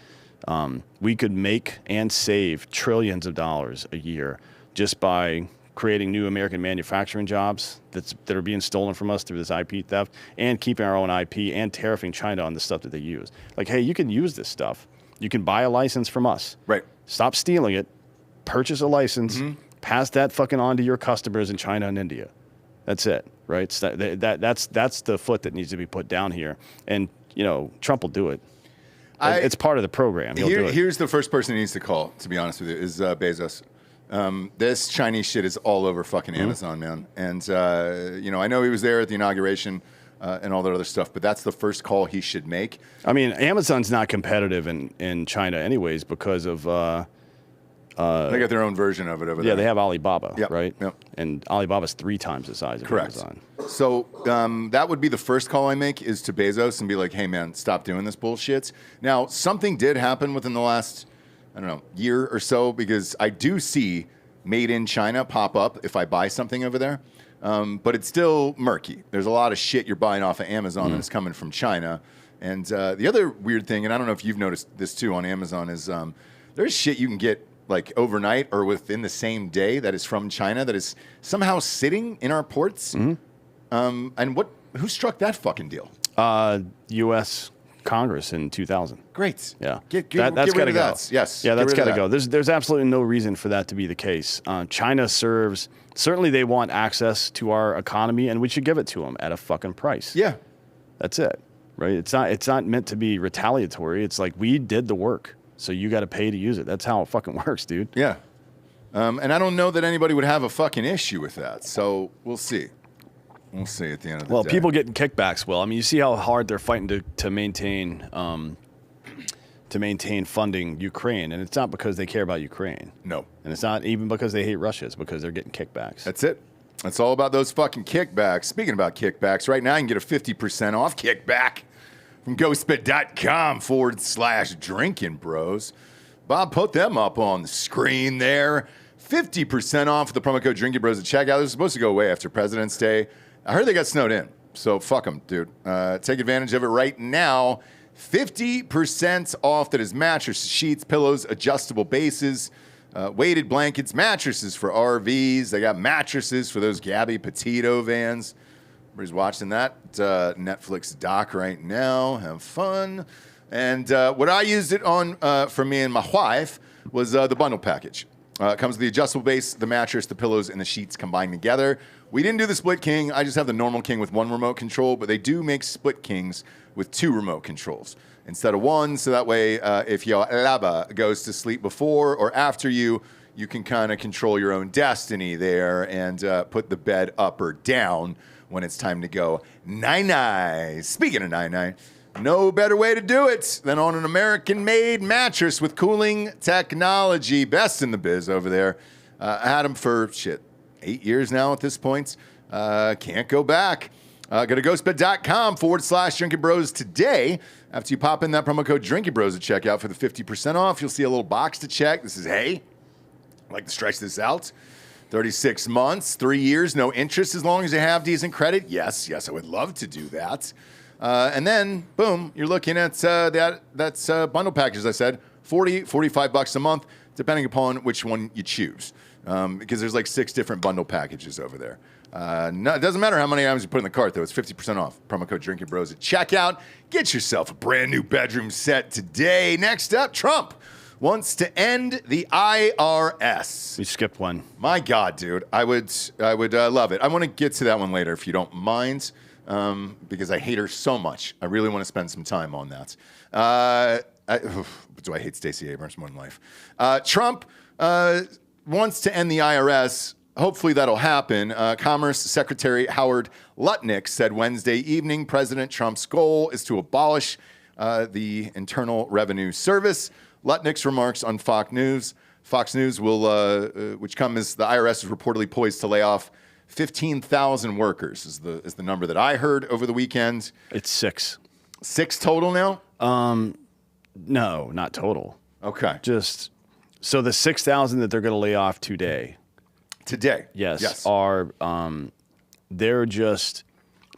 We could make and save trillions of dollars a year just by creating new American manufacturing jobs that are being stolen from us through this IP theft, and keeping our own IP and tariffing China on the stuff that they use. Like, hey, you can use this stuff. You can buy a license from us. Right. Stop stealing it. Purchase a license. Pass that fucking on to your customers in China and India. That's it, right? That's the foot that needs to be put down here. And, Trump will do it. It's part of the program. He'll do it. Here's the first person he needs to call, to be honest with you, is Bezos. This Chinese shit is all over fucking Amazon, man. And, I know he was there at the inauguration and all that other stuff, but that's the first call he should make. I mean, Amazon's not competitive in China anyways because of... they got their own version of it over there. Yeah, they have Alibaba, Yep, right? yep. And Alibaba's 3 times the size of Amazon. So that would be the first call I make is to Bezos and be like, hey, man, stop doing this bullshit. Now, something did happen within the last, year or so, because I do see made in China pop up if I buy something over there. But it's still murky. There's a lot of shit you're buying off of Amazon and it's coming from China. And the other weird thing, and I don't know if you've noticed this too on Amazon, is there's shit you can get like overnight or within the same day that is from China that is somehow sitting in our ports. And who struck that fucking deal? U.S. Congress in 2000. Great. Yeah. That's got to go. That. Yes. Yeah, that's got to that. go. There's absolutely no reason for that to be the case. China certainly they want access to our economy, and we should give it to them at a fucking price. Yeah. That's it, right? It's not meant to be retaliatory. It's like we did the work. So you got to pay to use it. That's how it fucking works, dude. Yeah. And I don't know that anybody would have a fucking issue with that. So we'll see. We'll see at the end of the day. Well, people getting kickbacks, Will. I mean, you see how hard they're fighting to maintain funding Ukraine, and it's not because they care about Ukraine. No. And it's not even because they hate Russia. It's because they're getting kickbacks. That's it. It's all about those fucking kickbacks. Speaking about kickbacks, right now you can get a 50% off kickback from ghostbed.com/drinking bros. Bob, put them up on the screen there. 50% off with the promo code Drinkin' Bros at checkout. This is supposed to go away after President's Day. I heard they got snowed in, so fuck them, dude. Take advantage of it right now. 50% off. That is mattresses, sheets, pillows, adjustable bases, weighted blankets, mattresses for RVs. They got mattresses for those Gabby Petito vans. Everybody's watching that Netflix doc right now. Have fun. And what I used it on for me and my wife was the bundle package. It comes with the adjustable base, the mattress, the pillows, and the sheets combined together. We didn't do the split king. I just have the normal king with 1 remote control, but they do make split kings with 2 remote controls instead of 1. So that way, if your laba goes to sleep before or after you can kind of control your own destiny there and put the bed up or down when it's time to go night-night. Speaking of night-night, no better way to do it than on an American-made mattress with cooling technology. Best in the biz over there. I had them for, 8 years now at this point. Can't go back. Go to ghostbed.com/Drinkin' Bros today. After you pop in that promo code Drinkin' Bros at checkout for the 50% off, you'll see a little box to check. This is, hey, I'd like to stretch this out. 36 months, 3 years, no interest as long as you have decent credit. Yes, I would love to do that. And then, boom, you're looking at that's bundle package, as I said, $45 a month, depending upon which one you choose. Because there's like 6 different bundle packages over there. No, it doesn't matter how many items you put in the cart, though. It's 50% off. Promo code Drinkin' Bros at checkout. Get yourself a brand new bedroom set today. Next up, Trump wants to end the IRS. We skipped one. My God, dude. I would love it. I want to get to that one later, if you don't mind, because I hate her so much. I really want to spend some time on that. Do I hate Stacey Abrams more than life? Trump wants to end the IRS. Hopefully that'll happen. Commerce Secretary Howard Lutnick said Wednesday evening President Trump's goal is to abolish the Internal Revenue Service. Lutnick's remarks on Fox News will, which come as the IRS is reportedly poised to lay off 15,000 workers, is the number that I heard over the weekend. It's 6. 6 total now? No, not total. Okay. Just so the 6,000 that they're going to lay off today. Yes. Are they're just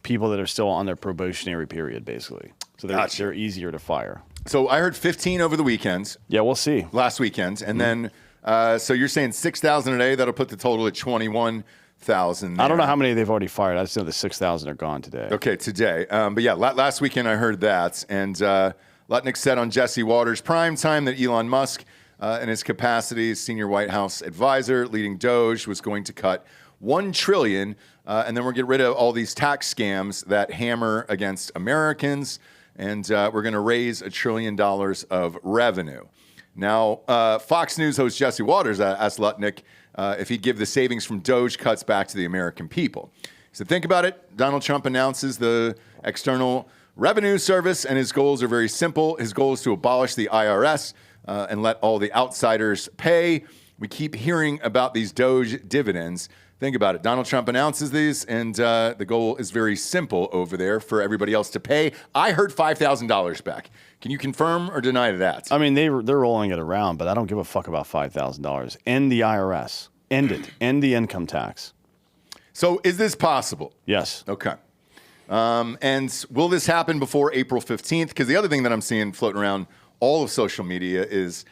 people that are still on their probationary period, basically. So they're easier to fire. So I heard 15 over the weekend. Yeah, we'll see. Last weekend. And then So you're saying 6,000 a day. That'll put the total at 21,000. I don't know how many they've already fired. I just know the 6,000 are gone today. Okay, today. But yeah, last weekend I heard that. And Lutnick said on Jesse Waters' prime time that Elon Musk, in his capacity as senior White House advisor leading DOGE, was going to cut $1 trillion, and then we'll get rid of all these tax scams that hammer against Americans, and we're going to raise $1 trillion of revenue. Now, Fox News host Jesse Waters asked Lutnick if he'd give the savings from DOGE cuts back to the American people. He said, think about it. Donald Trump announces the External Revenue Service, and his goals are very simple. His goal is to abolish the IRS and let all the outsiders pay. We keep hearing about these DOGE dividends. Think about it. Donald Trump announces these, and the goal is very simple over there for everybody else to pay. I heard $5,000 back. Can you confirm or deny that? I mean, they're rolling it around, but I don't give a fuck about $5,000. End the IRS. End it. End the income tax. So is this possible? Yes. Okay. And will this happen before April 15th? Because the other thing that I'm seeing floating around all of social media is,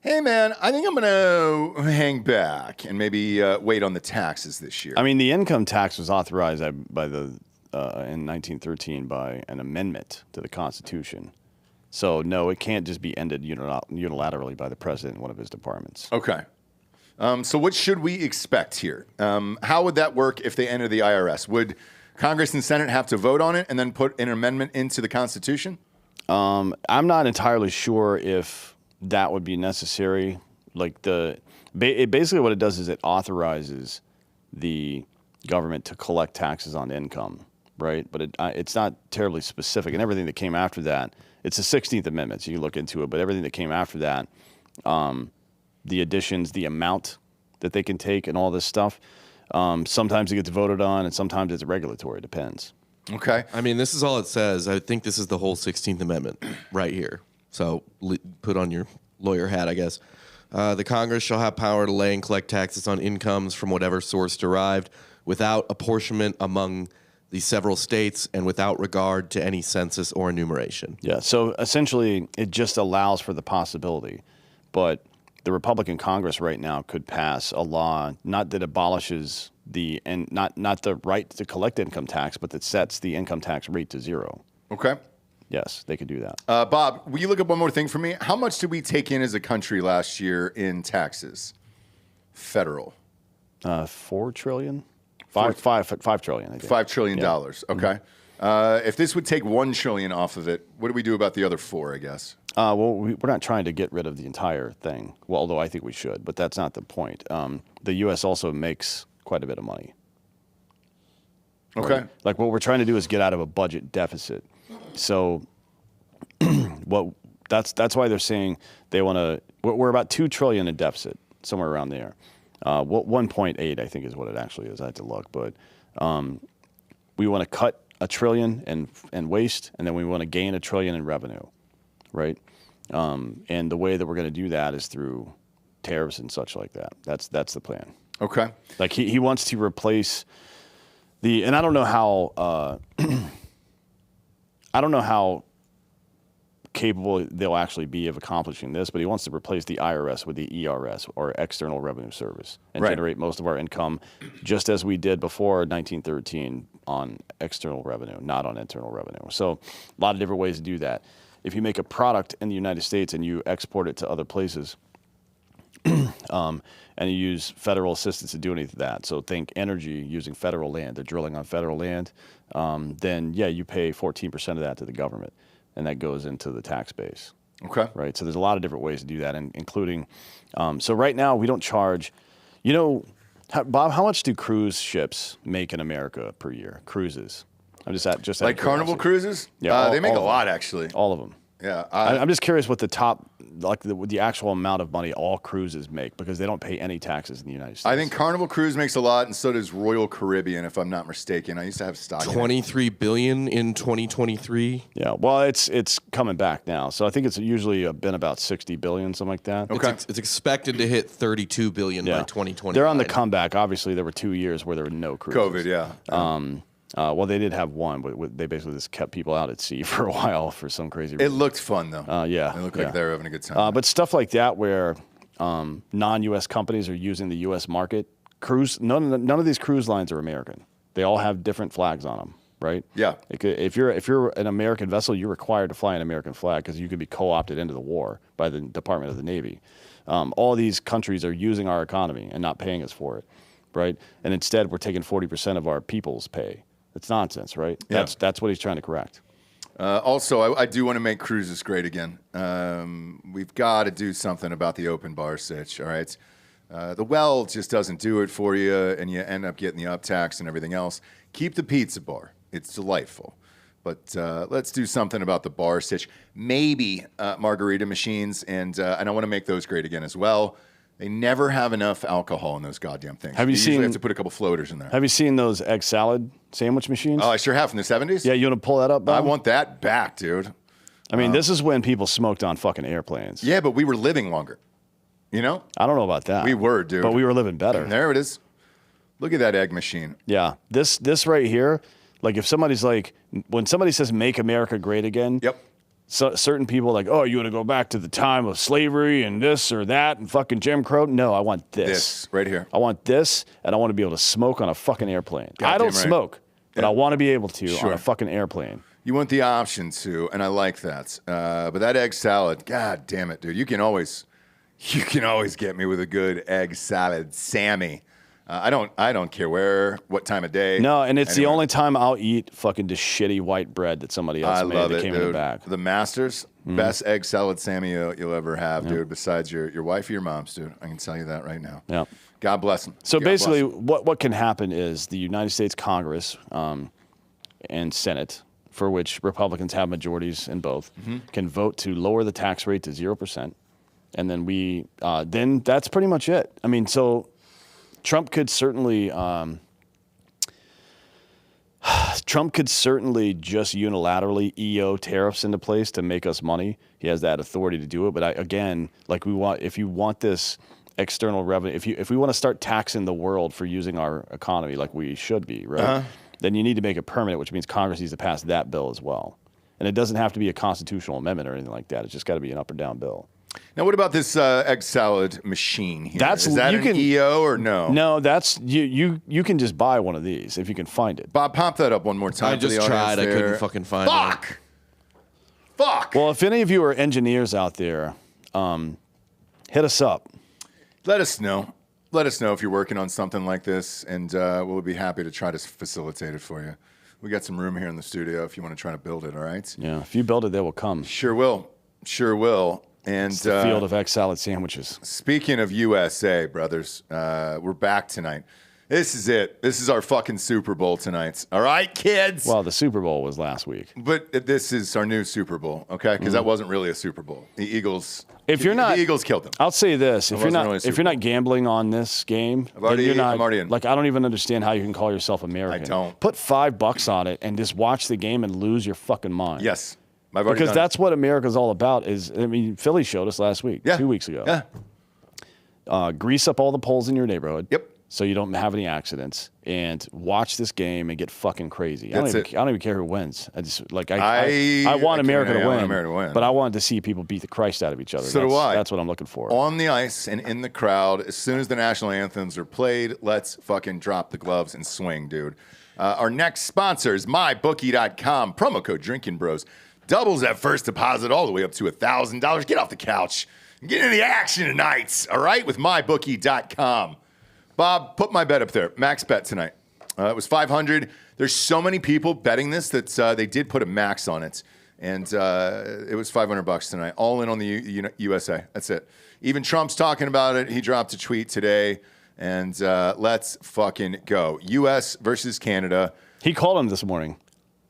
hey, man, I think I'm going to hang back and maybe wait on the taxes this year. I mean, the income tax was authorized by the in 1913 by an amendment to the Constitution. So, no, it can't just be ended unilaterally by the president in one of his departments. Okay. So what should we expect here? How would that work if they enter the IRS? Would Congress and Senate have to vote on it and then put an amendment into the Constitution? I'm not entirely sure if that would be necessary. Like basically what it does is it authorizes the government to collect taxes on income, right? But it's not terribly specific. And everything that came after that, it's the 16th Amendment, so you can look into it. But everything that came after that, the additions, the amount that they can take and all this stuff, sometimes it gets voted on and sometimes it's regulatory. It depends. Okay. I mean, this is all it says. I think this is the whole 16th Amendment right here. So put on your lawyer hat, I guess. The Congress shall have power to lay and collect taxes on incomes from whatever source derived without apportionment among the several states and without regard to any census or enumeration. Yeah, so essentially it just allows for the possibility. But the Republican Congress right now could pass a law, not that abolishes not the right to collect income tax, but that sets the income tax rate to 0. Okay. Yes, they could do that. Bob, will you look up one more thing for me? How much did we take in as a country last year in taxes? Federal. 4 trillion? 5 trillion, I think. $5 trillion. Yeah. Okay. If this would take $1 trillion off of it, what do we do about the other 4, I guess? Well, we're not trying to get rid of the entire thing. Well, although I think we should, but that's not the point. The U.S. also makes quite a bit of money. Okay. Right? Like what we're trying to do is get out of a budget deficit. So that's why they're saying they want to. We're about $2 trillion in deficit, somewhere around there. 1.8, I think, is what it actually is. I had to look, but we want to cut $1 trillion and waste, and then we want to gain $1 trillion in revenue, right? And the way that we're going to do that is through tariffs and such like that. That's the plan. Okay. Like he wants to replace and I don't know how capable they'll actually be of accomplishing this, but he wants to replace the IRS with the ERS, or External Revenue Service, and generate most of our income just as we did before 1913 on external revenue, not on internal revenue. So a lot of different ways to do that. If you make a product in the United States and you export it to other places, and you use federal assistance to do any of that, so think energy using federal land, they're drilling on federal land, then yeah, you pay 14% of that to the government, and that goes into the tax base. Okay. Right, so there's a lot of different ways to do that, including, so right now we don't charge, Bob, how much do cruise ships make in America per year? Cruises. I'm just like Carnival cruises? Yeah, they make a lot, actually. All of them. Yeah. I'm just curious what the top, like the actual amount of money all cruises make, because they don't pay any taxes in the United States. I think Carnival Cruise makes a lot, and so does Royal Caribbean, if I'm not mistaken. I used to have stock. $23 billion in 2023. Yeah, well, it's coming back now, so I think it's usually been about $60 billion, something like that. Okay. It's expected to hit $32 billion by 2020. They're on the comeback. Obviously, there were 2 years where there were no cruises. COVID, yeah. Well, they did have one, but they basically just kept people out at sea for a while for some crazy reason. It looked fun, though. Yeah. It looked like they were having a good time. But stuff like that where non-U.S. companies are using the U.S. market. None of these cruise lines are American. They all have different flags on them, right? Yeah. If you're an American vessel, you're required to fly an American flag because you could be co-opted into the war by the Department of the Navy. All these countries are using our economy and not paying us for it, right? And instead, we're taking 40% of our people's pay. It's nonsense, right? Yeah. That's what he's trying to correct. Also, I do want to make cruises great again. We've got to do something about the open bar sitch, all right? The well just doesn't do it for you, and you end up getting the uptax and everything else. Keep the pizza bar. It's delightful. But let's do something about the bar sitch. Maybe margarita machines, and I want to make those great again as well. They never have enough alcohol in those goddamn things. Have you usually seen? have to put a couple floaters in there. Have you seen those egg salad sandwich machines? Oh, I sure have from the 70s. Yeah, you want to pull that up, Bob? I want that back, dude. I mean, this is when people smoked on fucking airplanes. Yeah, but we were living longer. You know? I don't know about that. We were, dude. But we were living better. There it is. Look at that egg machine. Yeah. This right here, like if somebody's like, when somebody says make America great again, Yep. so certain people are like, oh, you want to go back to the time of slavery and this or that and fucking Jim Crow? No, I want this. This right here. I want this, and I want to be able to smoke on a fucking airplane. I Goddamn don't right. smoke, but Yeah. I want to be able to Sure. on a fucking airplane. You want the option to, and I like that. But that egg salad, god damn it, dude. You can always get me with a good egg salad, Sammy. I don't care what time of day. No, and it's the Anyway. only time I'll eat fucking just shitty white bread that somebody else I made love that it, came in dude. the back. The Masters, best egg salad, Sammy, you'll ever have, dude. Besides your wife or your mom's, dude. I can tell you that right now. Yeah. God bless them. So God basically, bless 'em. what can happen is the United States Congress and Senate, for which Republicans have majorities in both, can vote to lower the tax rate to 0%, and then then that's pretty much it. I mean, so Trump could certainly just unilaterally EO tariffs into place to make us money. He has that authority to do it. But if you want this external revenue, if we want to start taxing the world for using our economy like we should be, right? Then you need to make it permanent, which means Congress needs to pass that bill as well. And it doesn't have to be a constitutional amendment or anything like that. It's just got to be an up or down bill. Now, what about this egg salad machine here? That's- Is that you an can- EO or no? No, that's you can just buy one of these if you can find it. Bob, pop that up one more time. I for just the audience tried. I there. couldn't fucking find it. Fuck. Well, if any of you are engineers out there, hit us up. Let us know. Let us know if you're working on something like this, and we'll be happy to try to facilitate it for you. We got some room here in the studio if you want to try to build it, all right? Yeah, if you build it, they will come. Sure will. Sure will. And It's the field of egg salad sandwiches. speaking of USA, brothers, we're back tonight. This is it. This is our fucking Super Bowl tonight. All right, kids? Well, the Super Bowl was last week. But this is our new Super Bowl, okay? Because that wasn't really a Super Bowl. The Eagles. If you're not- the Eagles killed them. I'll say this: if wasn't you're really a not Super Bowl. gambling on this game, then already- you're not, I'm already in. Like, I don't even understand how you can call yourself American. I don't. Put $5 on it and just watch the game and lose your fucking mind. Yes, I've already because done it. that's what America's all about. Philly showed us last week, Yeah. 2 weeks ago. Yeah. Grease up all the poles in your neighborhood. Yep. So you don't have any accidents, and watch this game and get fucking crazy. I That's it. don't even care who wins. I just like I I want America can't- to I want win, America to win. but I wanted to see people beat the Christ out of each other. So do that's, I. That's what I'm looking for. On the ice and in the crowd, as soon as the national anthems are played, let's fucking drop the gloves and swing, dude. Our next sponsor is MyBookie.com. Promo code Drinkin' Bros. Doubles that first deposit all the way up to $1,000. Get off the couch and get into the action tonight, all right, with MyBookie.com. Bob, put my bet up there. Max bet tonight. It was 500. There's so many people betting this that they did put a max on it. And it was $500 tonight. All in on the USA. That's it. Even Trump's talking about it. He dropped a tweet today. And let's fucking go. U.S. versus Canada. He called him this morning.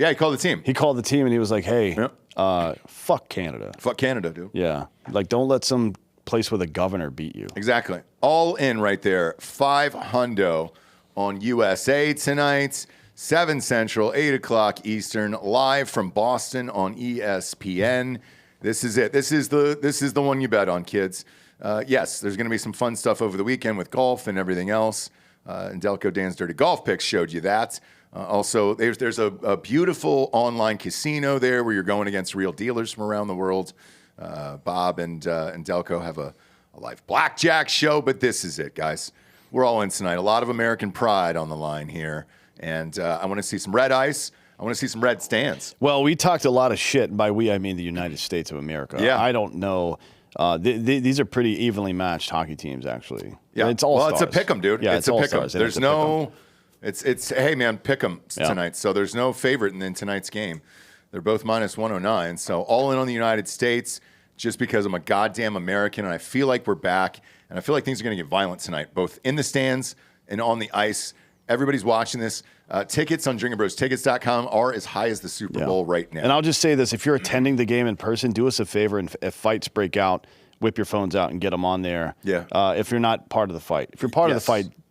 Yeah, he called the team. He called the team and he was like, "Hey, Yep. fuck Canada." Fuck Canada, dude. Yeah, like don't let some place with a governor beat you. Exactly. All in right there. 500 on USA tonight. 7 Central, 8 o'clock Eastern, live from Boston on ESPN. This is it. This is the one you bet on, kids. Yes, there's going to be some fun stuff over the weekend with golf and everything else. And Delco Dan's Dirty Golf Picks showed you that. Also, there's a beautiful online casino there where you're going against real dealers from around the world. Bob and Delco have a a live blackjack show, but this is it, guys. We're all in tonight. A lot of American pride on the line here. And I want to see some red ice. I want to see some red stands. Well, we talked a lot of shit. And by we, I mean the United States of America. Yeah. I don't know. These are pretty evenly matched hockey teams, actually. Yeah. It's all Well, stars. it's a pick'em, dude. Yeah, it's a pick'em. stars, and There's it's a no... It's hey, man, pick'em Yeah. tonight. So there's no favorite in tonight's game. They're both minus 109. So all in on the United States just because I'm a goddamn American and I feel like we're back. And I feel like things are going to get violent tonight, both in the stands and on the ice. Everybody's watching this. Tickets on drinkinbrostickets.com are as high as the Super Bowl right now. And I'll just say this. If you're attending the game in person, do us a favor. And if fights break out, whip your phones out and get them on there. Yeah. If you're not part of the fight. If you're part of the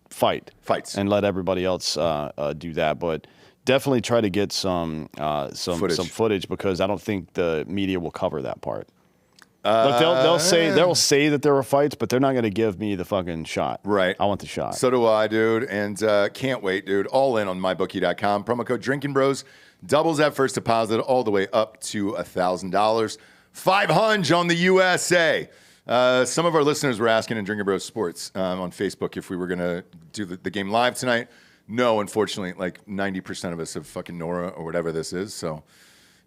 fight, Fights. and let everybody else do that. But definitely try to get some footage because I don't think the media will cover that part. Look, they'll say that there were fights, but they're not going to give me the fucking shot. Right. I want the shot. So do I, dude. And can't wait, dude. All in on mybookie.com. Promo code Drinkin' Bros doubles that first deposit all the way up to $1,000. $500 on the USA. Some of our listeners were asking in Drinkin' Bros Sports on Facebook if we were going to do the game live tonight. No, unfortunately, like 90% of us have fucking Nora or whatever this is. So,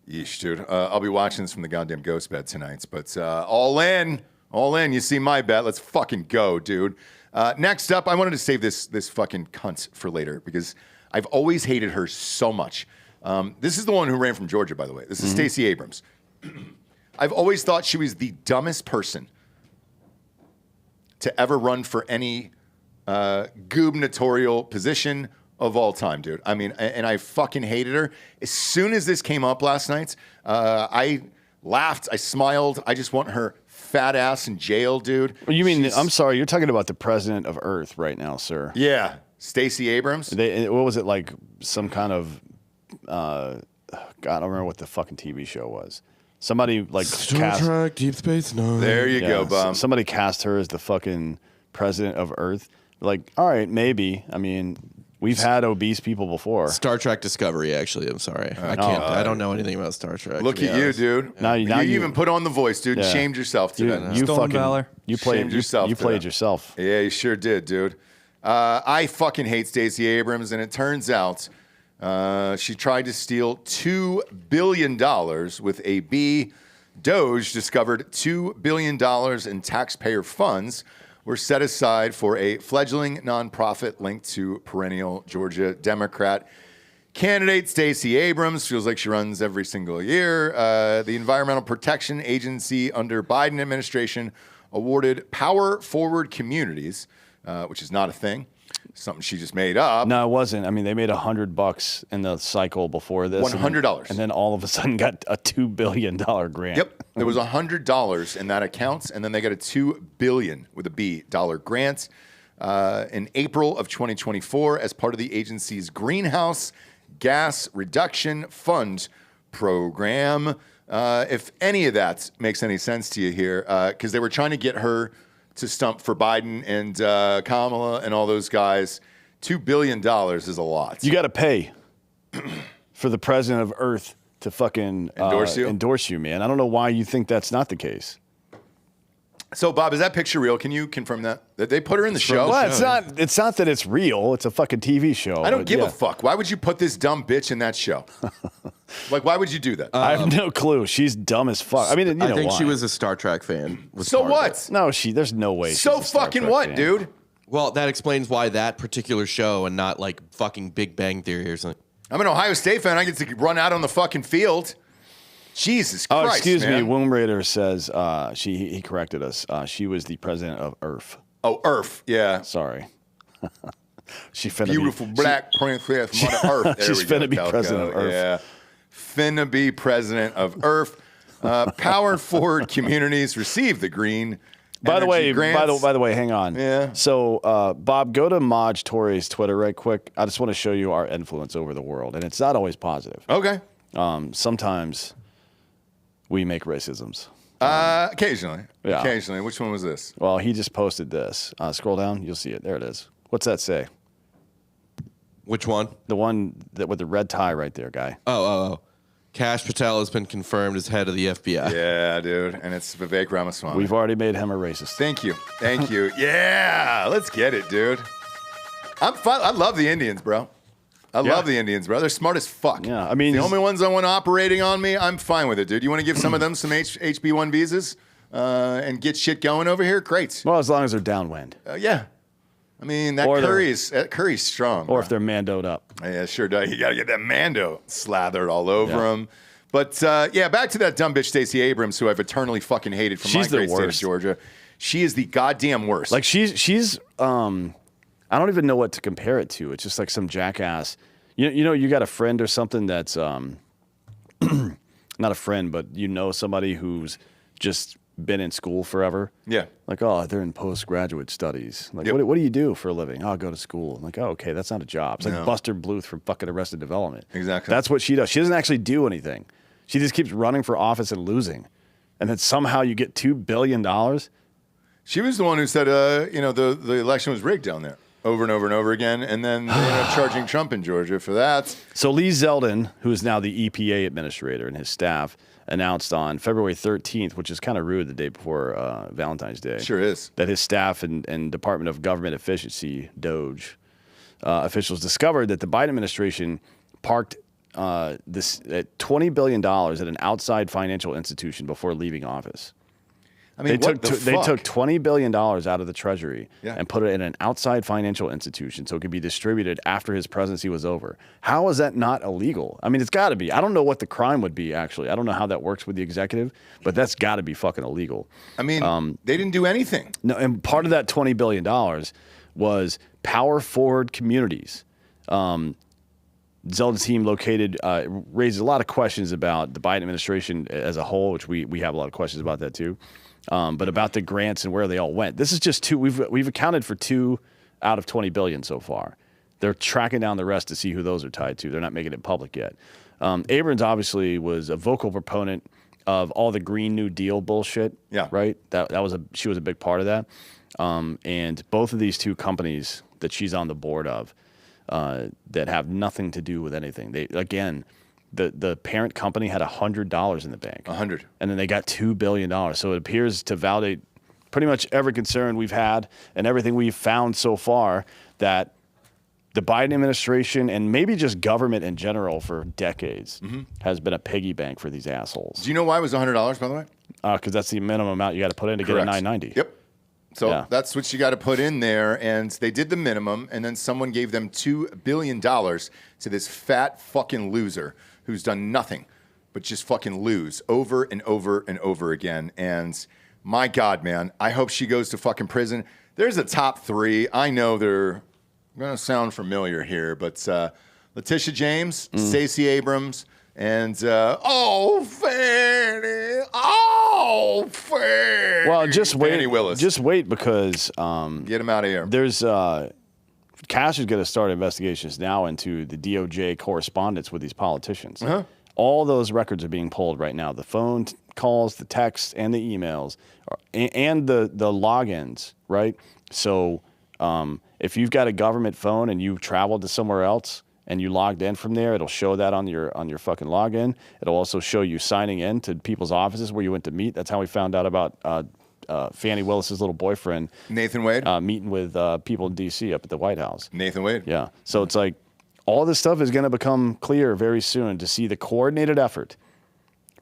yeesh, dude. I'll be watching this from the goddamn ghost bed tonight. But all in. You see my bet. Let's fucking go, dude. Next up, I wanted to save this fucking cunt for later because I've always hated her so much. This is the one who ran from Georgia, by the way. This is Stacey Abrams. I've always thought she was the dumbest person to ever run for any gubernatorial position of all time, dude. I mean, and I fucking hated her. As soon as this came up last night, I laughed, I smiled. I just want her fat ass in jail, dude. You mean, I'm sorry, you're talking about the president of Earth right now, sir. Yeah, Stacey Abrams. What was it, like some kind of, God, I don't remember what the fucking TV show was. Somebody like Star Trek, Deep Space Nine. There you go, bum. Somebody cast her as the fucking president of Earth. Like, all right, maybe. I mean, we've had obese people before. Star Trek Discovery, actually. I'm sorry. I can't. I don't know anything about Star Trek. Look at you, dude. Now you you even put on the voice, dude. Yeah. Shamed yourself today. You Stolen fucking valor. You played Shamed yourself. You played yourself. Yeah, you sure did, dude. I fucking hate Stacey Abrams, and it turns out she tried to steal $2 billion with a B. DOGE discovered $2 billion in taxpayer funds were set aside for a fledgling nonprofit linked to perennial Georgia Democrat candidate Stacey Abrams. Feels like she runs every single year. The Environmental Protection Agency under Biden administration awarded Power Forward Communities, which is not a thing, something she just made up. No, it wasn't. I mean, they made $100 in the cycle before this. $100. And then all of a sudden got a $2 billion grant. Yep. There was $100 in that account, and then they got a $2 billion with a B dollar grant in April of 2024 as part of the agency's Greenhouse Gas Reduction Fund program. If any of that makes any sense to you here, because they were trying to get her to stump for Biden and Kamala and all those guys. $2 billion is a lot. You got to pay for the president of Earth to fucking endorse you, man. I don't know why you think that's not the case. So, Bob, is that picture real? Can you confirm that? That they put her in the show? Well, it's not that it's real. It's a fucking TV show. I don't give a fuck. Why would you put this dumb bitch in that show? Like, why would you do that? I have no clue. She's dumb as fuck. I mean, you know I think why. she was a Star Trek fan. So what? No, there's no way. So she's a Star fucking Trek what, fan. dude? Well, that explains why that particular show and not like fucking Big Bang Theory or something. I'm an Ohio State fan. I get to run out on the fucking field. Jesus Christ, Oh, excuse man. me. Womb Raider says he corrected us. She was the president of Earth. Oh, Earth. Yeah. Sorry. She finna Beautiful black princess, Mother Earth. There she's we go, finna be Delco. president of Earth. Yeah. Finna be president of Earth. Power Forward Communities receive the green. By the way, grants. by the way, hang on. Yeah. So, Bob, go to Maj Touré's Twitter right quick. I just want to show you our influence over the world, and it's not always positive. Okay. Sometimes we make racisms. Occasionally. Yeah. Occasionally. Which one was this? Well, he just posted this. Scroll down, you'll see it. There it is. What's that say? Which one? The one that with the red tie right there, guy. Oh. Kash Patel has been confirmed as head of the FBI. Yeah, dude. And it's Vivek Ramaswamy. We've already made him a racist. Thank you. Thank you. Yeah. Let's get it, dude. I'm fine. I love the Indians, bro. I love the Indians, bro. They're smart as fuck. Yeah, I mean, the only ones I want operating on me, I'm fine with it, dude. You want to give some of them some HB1 visas and get shit going over here? Great. Well, as long as they're downwind. Yeah. I mean, that curry's strong. Or if they're mandoed up. Yeah, sure does. You got to get that Mando slathered all over them. But, back to that dumb bitch, Stacey Abrams, who I've eternally fucking hated from my great state of Georgia. She is the goddamn worst. Like, she's I don't even know what to compare it to. It's just like some jackass. You know, you got a friend or something that's not a friend, but you know somebody who's just been in school forever. Yeah. Like, oh, they're in postgraduate studies. Like, what do you do for a living? Oh, I go to school. I'm like, oh, okay, that's not a job. It's like Buster Bluth from fucking Arrested Development. Exactly. That's what she does. She doesn't actually do anything. She just keeps running for office and losing. And then somehow you get $2 billion. She was the one who said, the election was rigged down there over and over and over again. And then they ended up charging Trump in Georgia for that. So Lee Zeldin, who is now the EPA administrator, and his staff announced on February 13th, which is kind of rude the day before Valentine's Day. Sure is. That his staff and Department of Government Efficiency, DOGE, officials discovered that the Biden administration parked this at $20 billion at an outside financial institution before leaving office. I mean, they took $20 billion out of the Treasury Yeah. and put it in an outside financial institution so it could be distributed after his presidency was over. How is that not illegal? I mean, it's got to be. I don't know what the crime would be, actually. I don't know how that works with the executive, but that's got to be fucking illegal. I mean, they didn't do anything. No, and part of that $20 billion was power forward communities. Zeldin's team raised a lot of questions about the Biden administration as a whole, which we have a lot of questions about that too. But about the grants and where they all went. This is just two. We've accounted for 2 out of 20 billion so far. They're tracking down the rest to see who those are tied to. They're not making it public yet. Abrams obviously was a vocal proponent of all the Green New Deal bullshit. Yeah. Right. She was a big part of that. And both of these two companies that she's on the board of that have nothing to do with anything. The parent company had $100 in the bank. 100. And then they got $2 billion. So it appears to validate pretty much every concern we've had and everything we've found so far that the Biden administration and maybe just government in general for decades has been a piggy bank for these assholes. Do you know why it was $100, by the way? Because that's the minimum amount you got to put in to get a 990. Yep. So that's what you got to put in there. And they did the minimum. And then someone gave them $2 billion to this fat fucking loser who's done nothing but just fucking lose over and over and over again. And my God, man, I hope she goes to fucking prison. There's a top 3. I know they're going to sound familiar here, but Letitia James, Stacey Abrams, and Fannie. Well, just wait. Fannie Willis. Just wait because get him out of here. There's Kash is going to start investigations now into the DOJ correspondence with these politicians. All those records are being pulled right now. The phone calls, the texts, and the emails, and the logins, right? So if you've got a government phone and you've traveled to somewhere else and you logged in from there, it'll show that on your fucking login. It'll also show you signing in to people's offices where you went to meet. That's how we found out about Fannie Willis's little boyfriend, Nathan Wade, meeting with people in D.C. up at the White House. Nathan Wade. Yeah. So it's like all this stuff is going to become clear very soon to see the coordinated effort,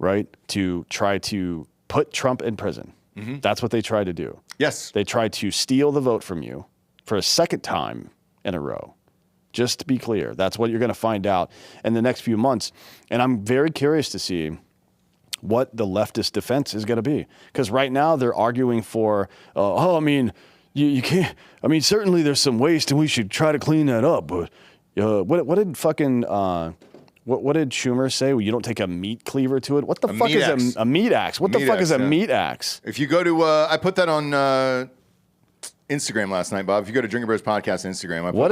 right, to try to put Trump in prison. That's what they tried to do. Yes. They tried to steal the vote from you for a second time in a row. Just to be clear, that's what you're going to find out in the next few months. And I'm very curious to see what the leftist defense is going to be. Because right now they're arguing for, you can't, certainly there's some waste and we should try to clean that up. But what did fucking, what did Schumer say? Well, you don't take a meat cleaver to it? What the fuck is a meat axe? What the fuck is a meat axe? If you go to, I put that on Instagram last night, Bob. If you go to Drinkin Bros Podcast Instagram, what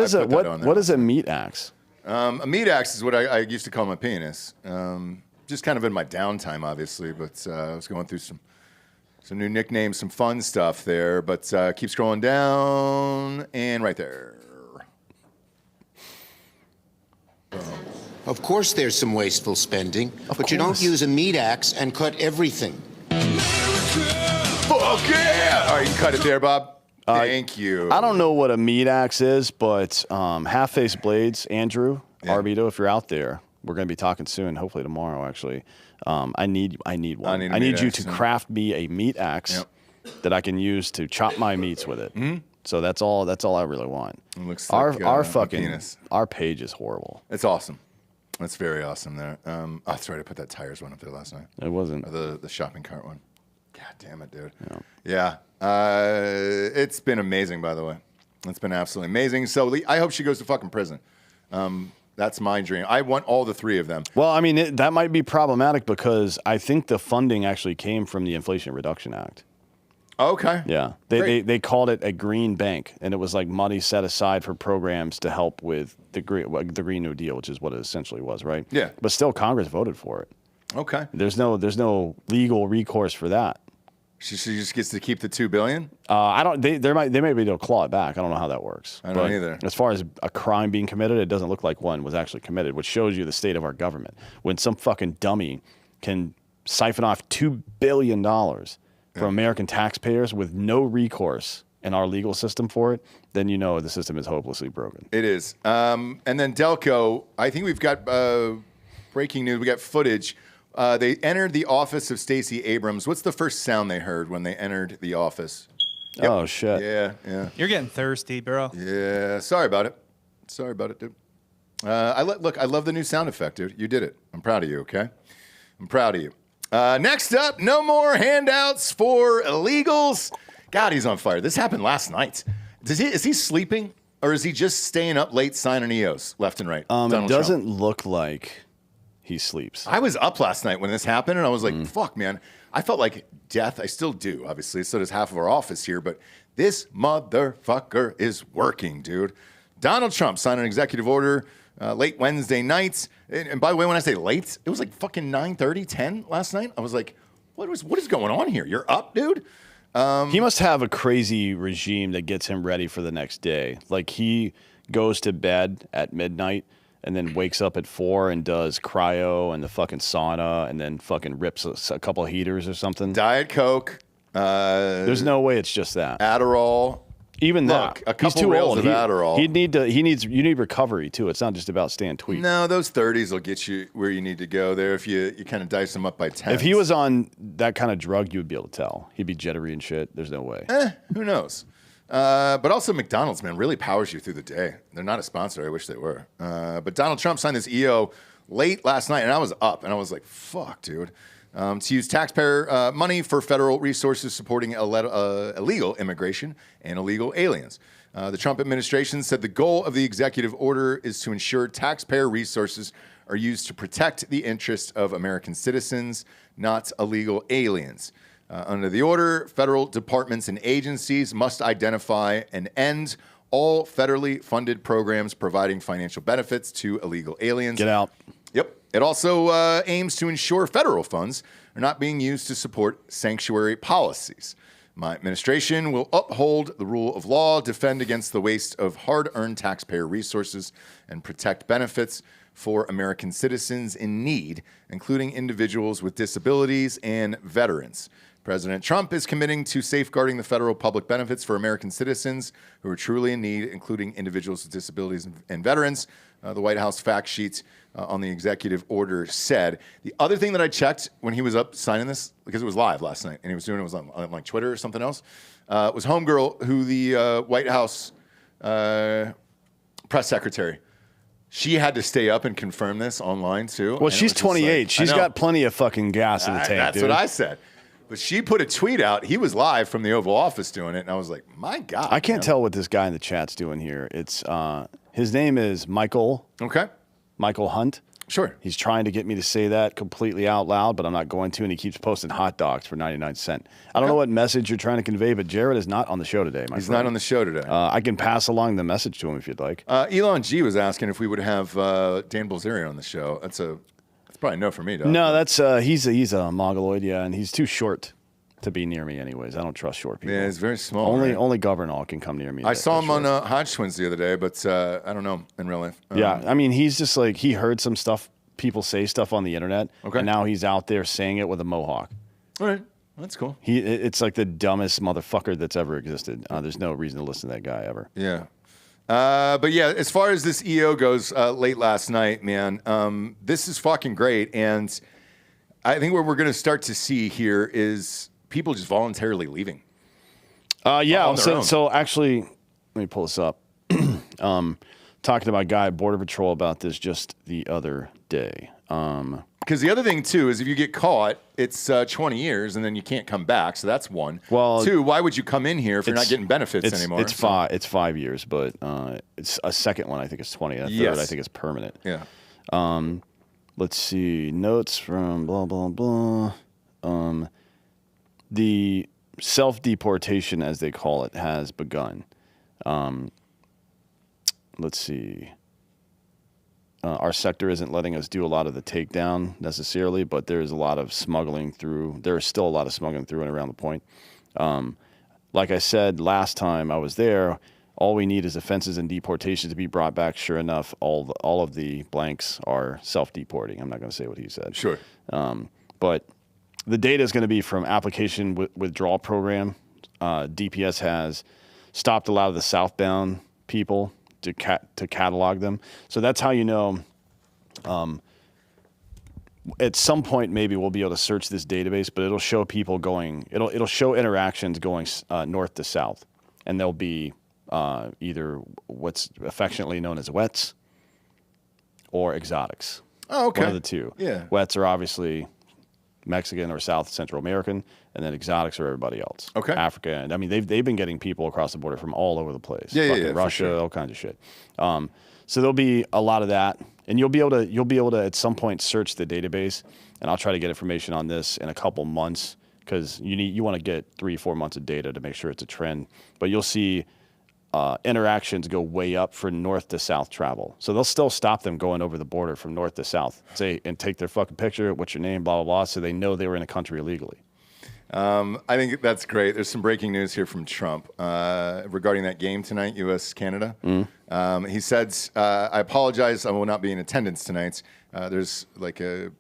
is a meat axe? A meat axe is what I used to call my penis. Just kind of in my downtime, obviously, but I was going through some new nicknames, some fun stuff there. But keep scrolling down, and right there. Of course there's some wasteful spending, but you don't course. use a meat axe and cut everything. Fuck yeah! All right, you cut it there, Bob. Thank you. I don't know what a meat axe is, but half-face blades, Andrew, Arbito, if you're out there, we're going to be talking soon, hopefully tomorrow, actually. I need one. I need you to craft me a meat axe that I can use to chop my meats with it. Mm-hmm. So that's all I really want. It looks like our fucking penis. Our page is horrible. It's awesome. That's very awesome there. Oh, that's right. I put that tires one up there last night. It wasn't the shopping cart one. God damn it, dude. Yeah. It's been amazing, by the way. It's been absolutely amazing. So I hope she goes to fucking prison. That's my dream. I want all the three of them. Well, I mean, that might be problematic because I think the funding actually came from the Inflation Reduction Act. Okay. Yeah. They called it a green bank, and it was like money set aside for programs to help with the Green New Deal, which is what it essentially was, right? Yeah. But still, Congress voted for it. Okay. There's no legal recourse for that. She just gets to keep the $2 billion? I don't. They may be able to claw it back. I don't know how that works. I don't either. As far as a crime being committed, it doesn't look like one was actually committed, which shows you the state of our government. When some fucking dummy can siphon off $2 billion from American taxpayers with no recourse in our legal system for it, then you know the system is hopelessly broken. It is. And then Delco, I think we've got breaking news. We got footage. They entered the office of Stacey Abrams. What's the first sound they heard when they entered the office? Yep. Oh, shit. Yeah. You're getting thirsty, bro. Yeah. Sorry about it, dude. I love the new sound effect, dude. You did it. I'm proud of you, okay? I'm proud of you. Next up, no more handouts for illegals. God, he's on fire. This happened last night. Is he sleeping, or is he just staying up late signing EOs left and right? It doesn't look like he sleeps. I was up last night when this happened, and I was like, fuck, man. I felt like death. I still do, obviously. So does half of our office here. But this motherfucker is working, dude. Donald Trump signed an executive order late Wednesday night. And by the way, when I say late, it was like fucking 9:30, 10 last night. I was like, what is going on here? You're up, dude? He must have a crazy regime that gets him ready for the next day. Like he goes to bed at midnight and then wakes up at 4 and does cryo and the fucking sauna and then fucking rips a couple heaters or something. Diet Coke. There's no way it's just that. Adderall. Even Look, that. a couple He's too rails old. of Adderall. You need recovery too. It's not just about staying tweet. No, those 30s will get you where you need to go there if you kind of dice them up by 10. If he was on that kind of drug, you would be able to tell. He'd be jittery and shit. There's no way. Who knows? But also McDonald's, man, really powers you through the day. They're not a sponsor. I wish they were. But Donald Trump signed this EO late last night, and I was up, and I was like, fuck, dude. To use taxpayer money for federal resources supporting illegal immigration and illegal aliens. The Trump administration said the goal of the executive order is to ensure taxpayer resources are used to protect the interests of American citizens, not illegal aliens. Under the order, federal departments and agencies must identify and end all federally funded programs providing financial benefits to illegal aliens. Get out. Yep. It also aims to ensure federal funds are not being used to support sanctuary policies. My administration will uphold the rule of law, defend against the waste of hard-earned taxpayer resources, and protect benefits for American citizens in need, including individuals with disabilities and veterans. President Trump is committing to safeguarding the federal public benefits for American citizens who are truly in need, including individuals with disabilities and veterans. The White House fact sheet on the executive order said. The other thing that I checked when he was up signing this, because it was live last night, and he was doing it was on like Twitter or something else, was Homegirl, who the White House press secretary. She had to stay up and confirm this online too. Well, she's 28. She's got plenty of fucking gas in the tank, That's dude. what I said. But she put a tweet out. He was live from the Oval Office doing it, and I was like, my God. I can't tell what this guy in the chat's doing here. It's his name is Michael. Okay. Michael Hunt. Sure. He's trying to get me to say that completely out loud, but I'm not going to, and he keeps posting hot dogs for 99 cents. I don't know what message you're trying to convey, but Jared is not on the show today, He's not on the show today. I can pass along the message to him if you'd like. Elon G was asking if we would have Dan Bilzerian on the show. That's probably no for me, Doc. No, that's he's a mongoloid, yeah, and he's too short to be near me anyways. I don't trust short people. Yeah, it's very small. Only Governor can come near me. I saw him on Hodge Twins the other day, but I don't know in real life. Yeah, I mean, he's just like, he heard some stuff, people say stuff on the internet, and now he's out there saying it with a mohawk. All right, that's cool. It's like the dumbest motherfucker that's ever existed. There's no reason to listen to that guy ever. Yeah. But yeah, as far as this EO goes, late last night, man, this is fucking great. And I think what we're going to start to see here is people just voluntarily leaving. Yeah. So actually, let me pull this up. Talking to my guy at Border Patrol about this just the other day. Because the other thing, too, is if you get caught, it's 20 years and then you can't come back. So that's one. Well, 2, why would you come in here if you're not getting benefits anymore? It's 5 years, but it's a second one, I think, is 20. A third, I think, is permanent. Yeah. Let's see. Notes from blah, blah, blah. The self-deportation, as they call it, has begun. Let's see. Our sector isn't letting us do a lot of the takedown necessarily, but there's a lot of smuggling through. There's still a lot of smuggling through and around the point. Like I said last time I was there, all we need is offenses and deportation to be brought back. Sure enough, all of the blanks are self-deporting. I'm not going to say what he said. Sure. But the data is going to be from application withdrawal program. DPS has stopped a lot of the southbound people to catalog them. So that's how you know. At some point, maybe we'll be able to search this database, but it'll show people going. It'll show interactions going north to south, and there'll be either what's affectionately known as wets or exotics. Oh, okay. One of the two. Yeah. Wets are obviously Mexican or South Central American, and then exotics are everybody else. Okay. Africa, and I mean they've been getting people across the border from all over the place. Yeah, Russia, sure. all kinds of shit. So there'll be a lot of that, and you'll be able to at some point search the database, and I'll try to get information on this in a couple months because you want to get 3-4 months of data to make sure it's a trend. But you'll see interactions go way up for north to south travel. So they'll still stop them going over the border from north to south, and take their fucking picture, what's your name, blah, blah, blah, so they know they were in a country illegally. I think that's great. There's some breaking news here from Trump regarding that game tonight, U.S.-Canada. He said, I apologize, I will not be in attendance tonight. There's like a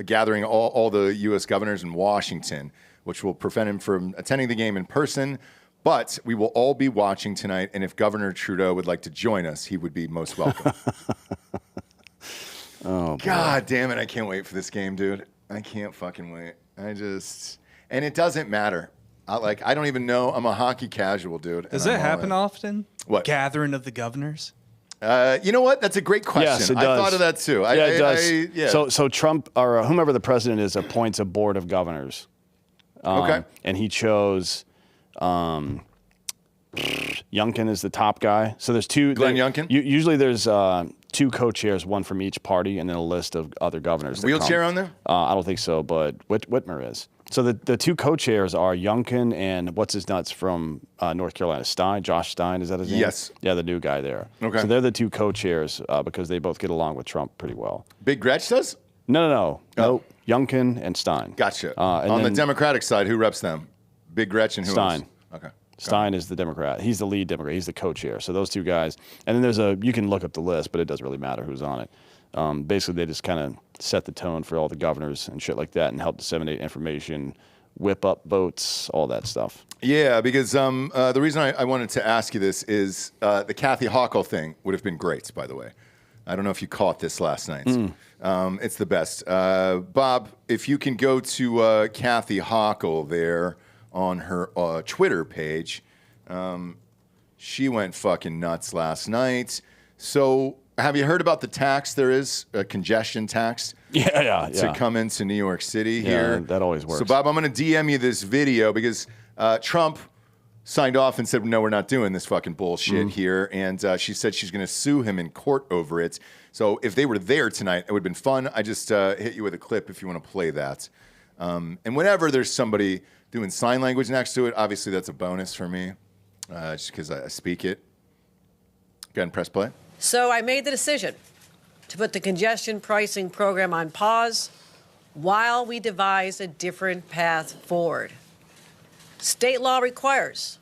gathering all the U.S. governors in Washington, which will prevent him from attending the game in person. But we will all be watching tonight, and if Governor Trudeau would like to join us, he would be most welcome. Oh, boy. God damn it, I can't wait for this game, dude. I can't fucking wait. And it doesn't matter. I don't even know. I'm a hockey casual, dude. Does that happen often? What? Gathering of the governors? You know what? That's a great question. Yes, it does. I thought of that too. Yeah, it does. So Trump, or whomever the president is, appoints a board of governors. Okay. And he chose Youngkin is the top guy. So there's two. Glenn Youngkin? Usually there's two co-chairs, one from each party, and then a list of other governors. that Wheelchair come. on there? I don't think so, but Whitmer is. So the two co-chairs are Youngkin and what's his nuts from North Carolina, Stein. Josh Stein, is that his name? Yes. Yeah, the new guy there. Okay. So they're the two co-chairs because they both get along with Trump pretty well. Big Gretsch does? No. Nope. Youngkin and Stein. Gotcha. And on the then Democratic side, who reps them? Big Gretsch and who Stein. else? Okay. Stein is the Democrat. He's the lead Democrat. He's the co-chair. So those two guys. And then you can look up the list, but it doesn't really matter who's on it. Basically, they just kind of set the tone for all the governors and shit like that and help disseminate information, whip up votes, all that stuff. Yeah, because the reason I wanted to ask you this is the Kathy Hochul thing would have been great, by the way. I don't know if you caught this last night. It's the best. Bob, if you can go to Kathy Hochul there on her Twitter page. She went fucking nuts last night. So have you heard about the tax there is, a congestion tax? Yeah. To come into New York City here. That always works. So, Bob, I'm going to DM you this video because Trump signed off and said, no, we're not doing this fucking bullshit here. And she said she's going to sue him in court over it. So if they were there tonight, it would have been fun. I just hit you with a clip if you want to play that. And whenever there's somebody doing sign language next to it, obviously that's a bonus for me just because I speak it. Go ahead and press play. So I made the decision to put the congestion pricing program on pause while we devise a different path forward. State law requires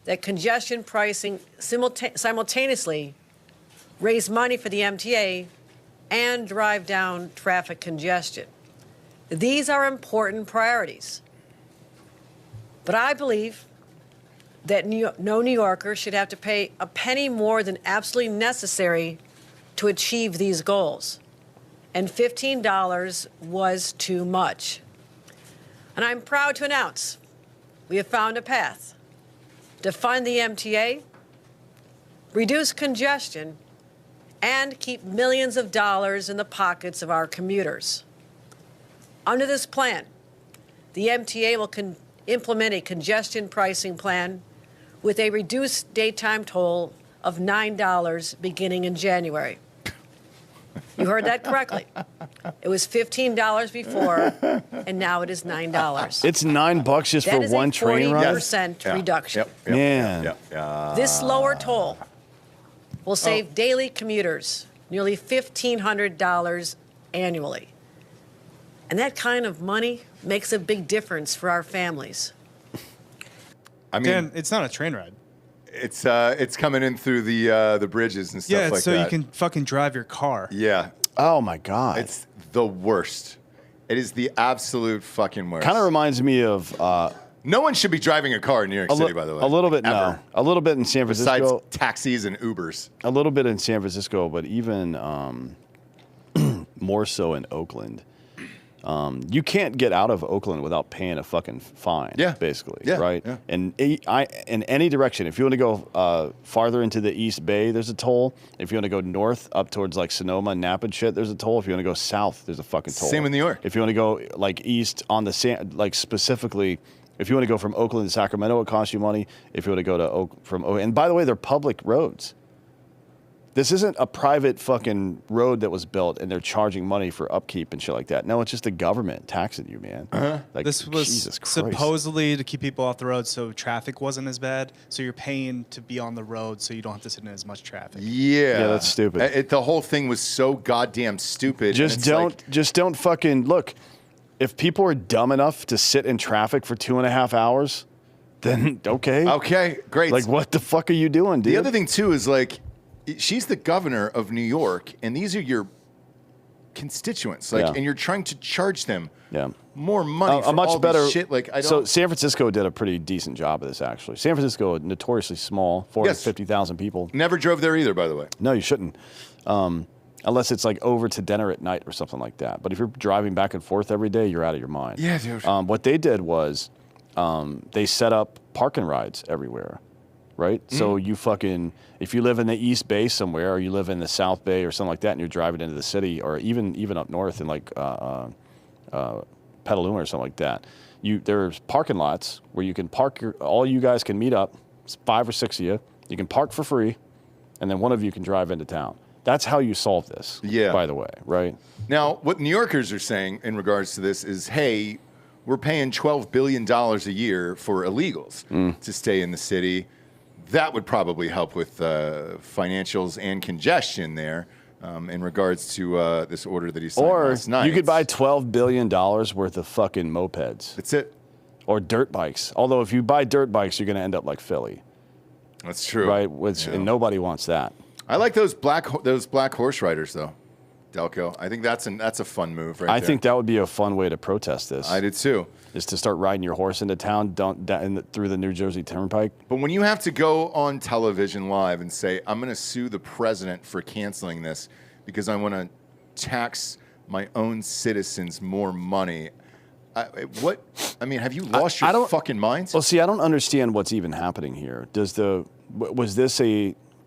that congestion pricing simultaneously raise money for the MTA and drive down traffic congestion. These are important priorities. But I believe that no New Yorker should have to pay a penny more than absolutely necessary to achieve these goals. And $15 was too much. And I'm proud to announce we have found a path to fund the MTA, reduce congestion, and keep millions of dollars in the pockets of our commuters. Under this plan, the MTA will implement a congestion pricing plan with a reduced daytime toll of $9 beginning in January. You heard that correctly. It was $15 before, and now it is $9. It's $9 just for one train ride? That is a 40% reduction. Man. This lower toll will save daily commuters nearly $1,500 annually. And that kind of money makes a big difference for our families. I mean, Dan, it's not a train ride. it's coming in through the bridges and stuff Yeah, like so that. you can fucking drive your car. Yeah. Oh my God. It's the worst. It is the absolute fucking worst. Kind of reminds me of. No one should be driving a car in New York City, by the way. A little bit, Ever. no. A little bit in San Francisco. Besides taxis and Ubers. A little bit in San Francisco, but even more so in Oakland. You can't get out of Oakland without paying a fucking fine. Yeah. Basically. Yeah. Right. Yeah. And in any direction, if you want to go farther into the East Bay, there's a toll. If you want to go north up towards like Sonoma and Napa and shit, there's a toll. If you want to go south, there's a fucking toll. Same in New York. If you want to go like east on the like specifically. If you want to go from Oakland to Sacramento, it costs you money. If you want to go to and by the way, they're public roads. This isn't a private fucking road that was built and they're charging money for upkeep and shit like that. No, it's just the government taxing you, man. Like, This was Jesus Christ. supposedly to keep people off the road so traffic wasn't as bad. So you're paying to be on the road so you don't have to sit in as much traffic. Yeah. Yeah, that's stupid. The whole thing was so goddamn stupid. Just don't fucking look. If people are dumb enough to sit in traffic for 2.5 hours, then okay. Okay, great. Like, what the fuck are you doing, dude? The other thing, too, is like, she's the governor of New York, and these are your constituents. Like, Yeah. and you're trying to charge them Yeah. more money for a much all better this shit. Like, I don't. So San Francisco did a pretty decent job of this, actually. San Francisco, notoriously small, 450,000 people. Never drove there either, by the way. No, you shouldn't. Unless it's like over to dinner at night or something like that. But if you're driving back and forth every day, you're out of your mind. Yeah, dude. What they did was they set up parking rides everywhere, right? So you fucking, if you live in the East Bay somewhere, or you live in the South Bay or something like that, and you're driving into the city, or even up north in like Petaluma or something like that, there's parking lots where you can park all you guys can meet up, 5 or 6 of you. You can park for free, and then one of you can drive into town. That's how you solve this, by the way, right? Now, what New Yorkers are saying in regards to this is, hey, we're paying $12 billion a year for illegals to stay in the city. That would probably help with financials and congestion there in regards to this order that he signed last night. You could buy $12 billion worth of fucking mopeds. That's it. Or dirt bikes. Although if you buy dirt bikes, you're going to end up like Philly. That's true. Right? And nobody wants that. I like those black horse riders, though, Delco. I think that's a fun move, right? I think that would be a fun way to protest this. I did too. Is to start riding your horse into town through the New Jersey Turnpike. But when you have to go on television live and say, I'm going to sue the president for canceling this because I want to tax my own citizens more money, have you lost your fucking mind? Well, see, I don't understand what's even happening here. Was this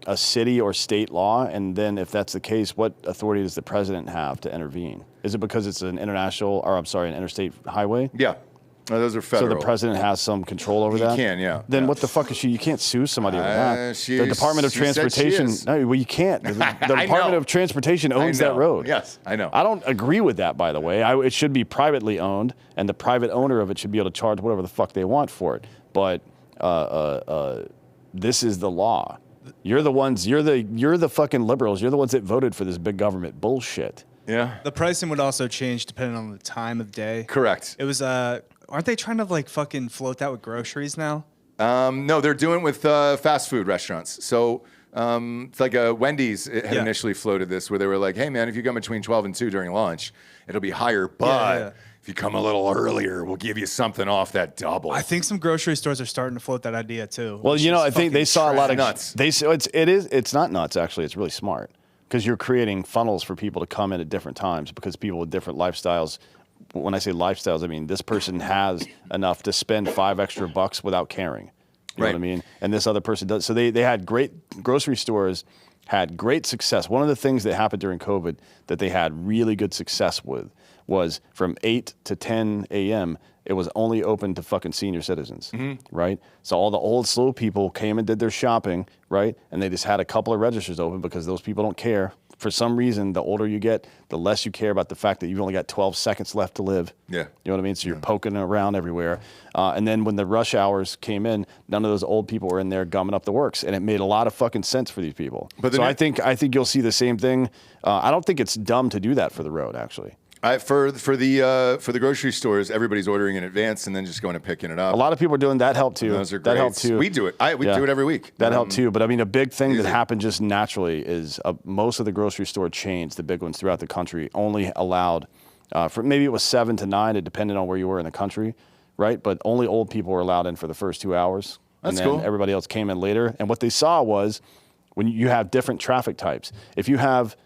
a city or state law? And then if that's the case, what authority does the president have to intervene? Is it because it's an interstate highway? Yeah. No, those are federal. So the president has some control over that? He can, yeah. Then what the fuck is you can't sue somebody over that. She The Department of said she Transportation. is. No, well, you can't. The Department of Transportation owns I that know. road. Yes, I know. I don't agree with that, by the way. It should be privately owned, and the private owner of it should be able to charge whatever the fuck they want for it. But this is the law. You're the ones. You're the fucking liberals. You're the ones that voted for this big government bullshit. Yeah. The pricing would also change depending on the time of day. Correct. It was Aren't they trying to like fucking float that with groceries now? No, they're doing it with fast food restaurants. So it's like Wendy's had initially floated this where they were like, hey, man, if you come between 12 and 2 during lunch, it'll be higher. But if you come a little earlier, we'll give you something off that double. I think some grocery stores are starting to float that idea too. Well, you know, I think they saw a lot of nuts. It's not nuts, actually. It's really smart because you're creating funnels for people to come in at different times because people with different lifestyles. When I say lifestyles, I mean this person has enough to spend $5 extra without caring. You know what I mean? And this other person does. So they had great grocery stores, had great success. One of the things that happened during COVID that they had really good success with was from 8 to 10 a.m., it was only open to fucking senior citizens, right? So all the old, slow people came and did their shopping, right? And they just had a couple of registers open because those people don't care. For some reason, the older you get, the less you care about the fact that you've only got 12 seconds left to live. Yeah. You know what I mean? So you're poking around everywhere. And then when the rush hours came in, none of those old people were in there gumming up the works. And it made a lot of fucking sense for these people. But so I think you'll see the same thing. I don't think it's dumb to do that for the road, actually. For the grocery stores, everybody's ordering in advance and then just going and picking it up. A lot of people are doing that. Helped too. Those are great. That helped too. We do it. We do it every week. That helped too. But I mean, a big thing that happened just naturally is most of the grocery store chains, the big ones throughout the country, only allowed for maybe it was 7 to 9. It depended on where you were in the country, right? But only old people were allowed in for the first 2 hours. That's and then cool. Everybody else came in later. And what they saw was when you have different traffic types, if you have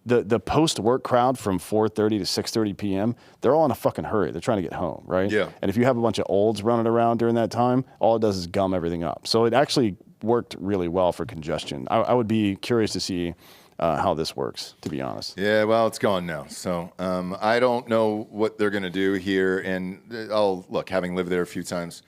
the post-work crowd from 4:30 to 6:30 p.m., they're all in a fucking hurry. They're trying to get home, right? Yeah. And if you have a bunch of olds running around during that time, all it does is gum everything up. So it actually worked really well for congestion. I would be curious to see how this works, to be honest. Yeah, well, it's gone now. So I don't know what they're going to do here. And look, having lived there a few times,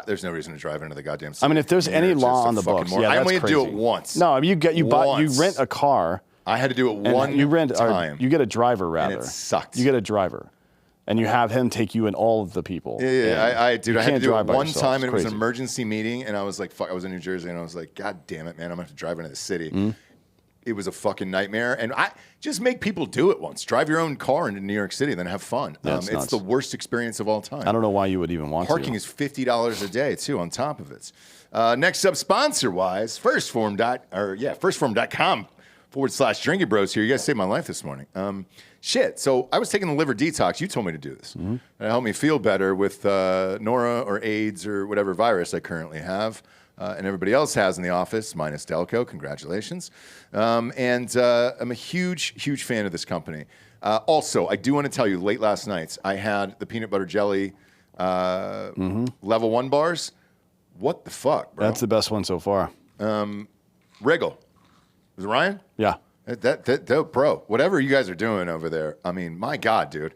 there's no reason to drive into the goddamn city. I mean, if there's any law on the books, yeah, I that's only crazy. do it once. No, I mean, you rent a car. I had to do it one time. You get a driver, rather. And it sucked. You get a driver. And you have him take you and all of the people. Yeah. I had to do it one time, and it was an crazy. emergency meeting, and I was like, fuck, I was in New Jersey, and I was like, God damn it, man, I'm going to have to drive into the city. Mm-hmm. It was a fucking nightmare. And I just make people do it once. Drive your own car into New York City, then have fun. It's the worst experience of all time. I don't know why you would even want Parking is $50 a day, too, on top of it. Next up, sponsor-wise, firstform.com/Drinkin Bros here. You guys saved my life this morning. So I was taking the liver detox. You told me to do this. Mm-hmm. It helped me feel better with Nora or AIDS or whatever virus I currently have. And everybody else has in the office, minus Delco. Congratulations. And I'm a huge, huge fan of this company. Also, I do want to tell you, late last night, I had the peanut butter jelly level 1 bars. What the fuck, bro? That's the best one so far. Wriggle. Is it Ryan? Yeah. That bro, whatever you guys are doing over there, I mean, my God, dude.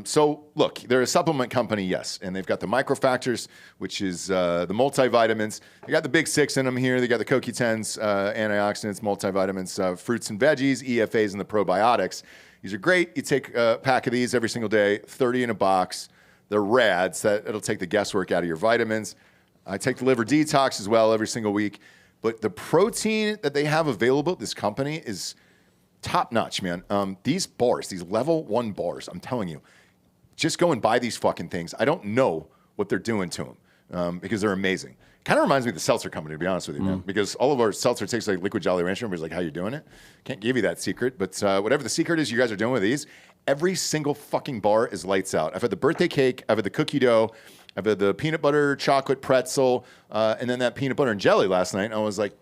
So, look, they're a supplement company, yes, and they've got the microfactors, which is the multivitamins. They got the big 6 in them here. They got the CoQ10s, antioxidants, multivitamins, fruits and veggies, EFAs, and the probiotics. These are great. You take a pack of these every single day, 30 in a box. They're rad, so it'll take the guesswork out of your vitamins. I take the liver detox as well every single week. But the protein that they have available at this company is top notch, man. These bars, these level 1 bars, I'm telling you, just go and buy these fucking things. I don't know what they're doing to them because they're amazing. Kind of reminds me of the seltzer company, to be honest with you, man, because all of our seltzer tastes like Liquid Jolly Rancher. Everybody's like, how you doing it? Can't give you that secret, but whatever the secret is you guys are doing with these, every single fucking bar is lights out. I've had the birthday cake, I've had the cookie dough, I've had the peanut butter chocolate pretzel, and then that peanut butter and jelly last night. And I was like,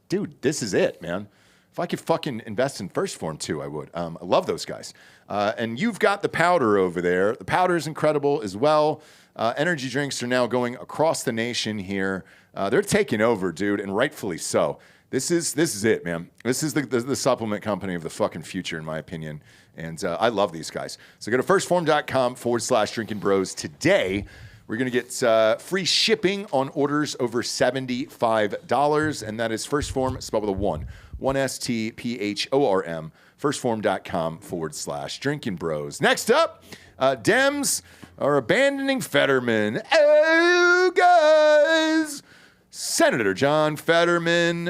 dude, this is it, man. If I could fucking invest in First Form too, I would. I love those guys. And you've got the powder over there. The powder is incredible as well. Energy drinks are now going across the nation here. They're taking over, dude, and rightfully so. This is it, man. This is the supplement company of the fucking future, in my opinion. And I love these guys. So go to firstform.com/Drinkin Bros today. We're going to get free shipping on orders over $75, and that is First Form, spelled with a 1. 1STPHORM. Firstform.com/Drinkin Bros. Next up, Dems are abandoning Fetterman. Oh, guys! Senator John Fetterman,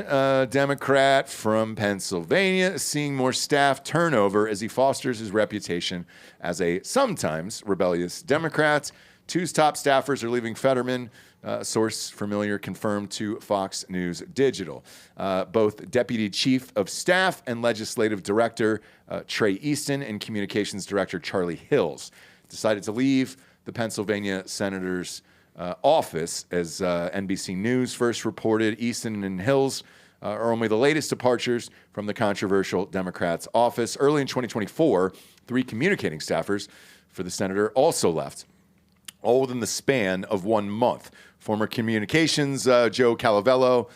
Democrat from Pennsylvania, is seeing more staff turnover as he fosters his reputation as a sometimes rebellious Democrat. Two's top staffers are leaving Fetterman. A source familiar confirmed to Fox News Digital. Both Deputy Chief of Staff and Legislative Director Trey Easton and Communications Director Charlie Hills decided to leave the Pennsylvania Senator's office. As NBC News first reported, Easton and Hills are only the latest departures from the controversial Democrats' office. Early in 2024, 3 communicating staffers for the senator also left, all within the span of 1 month. Former communications, Joe Calavello,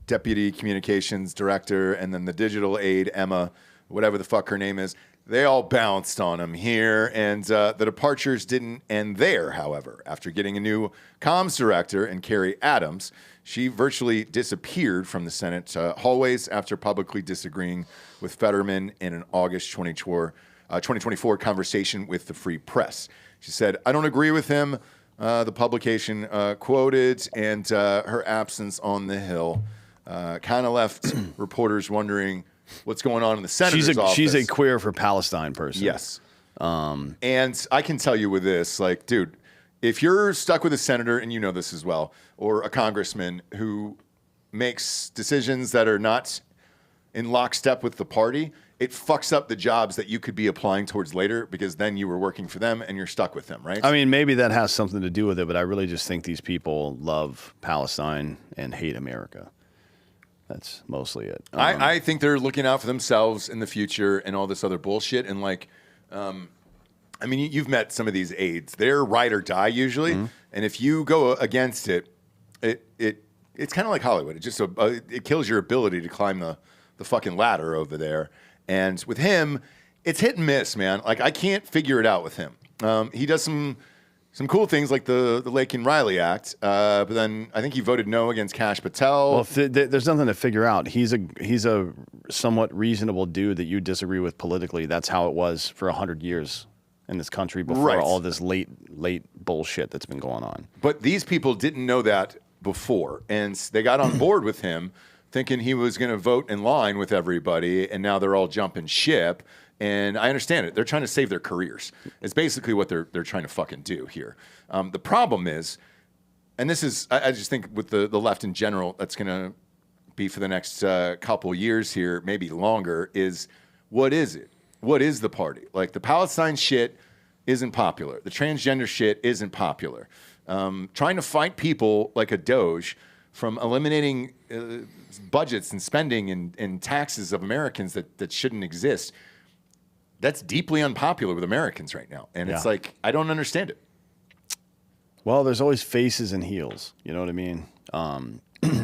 deputy communications director, and then the digital aide, Emma, whatever the fuck her name is, they all bounced on him here. And the departures didn't end there, however. After getting a new comms director in Carrie Adams, she virtually disappeared from the Senate hallways after publicly disagreeing with Fetterman in an August 2024 conversation with the Free Press. She said, "I don't agree with him," the publication quoted, and her absence on the Hill kind of left reporters wondering what's going on in the senator's office. She's a queer for Palestine person. Yes. And I can tell you with this, like, dude, if you're stuck with a senator, and you know this as well, or a congressman who makes decisions that are not in lockstep with the party, it fucks up the jobs that you could be applying towards later, because then you were working for them and you're stuck with them, right? I mean, maybe that has something to do with it, but I really just think these people love Palestine and hate America. That's mostly it. I think they're looking out for themselves in the future and all this other bullshit. And like, I mean, you've met some of these aides. They're ride or die usually. Mm-hmm. And if you go against it, it's kind of like Hollywood. It just it kills your ability to climb the fucking ladder over there. And with him, it's hit and miss, man. Like, I can't figure it out with him. He does some cool things like the Lake and Riley Act, but then I think he voted no against Kash Patel. Well, there's nothing to figure out. He's a somewhat reasonable dude that you disagree with politically. That's how it was for 100 years in this country before all this late bullshit that's been going on. But these people didn't know that before, and they got on board with him thinking he was going to vote in line with everybody, and now they're all jumping ship. And I understand it. They're trying to save their careers. It's basically what they're trying to fucking do here. The problem is, and this is, I just think with the left in general, that's going to be for the next couple years here, maybe longer, is what is it? What is the party? Like, the Palestine shit isn't popular. The transgender shit isn't popular. Trying to fight people like a DOGE from eliminating budgets and spending and taxes of Americans that shouldn't exist, that's deeply unpopular with Americans right now. And it's like, I don't understand it. Well, there's always faces and heels. You know what I mean?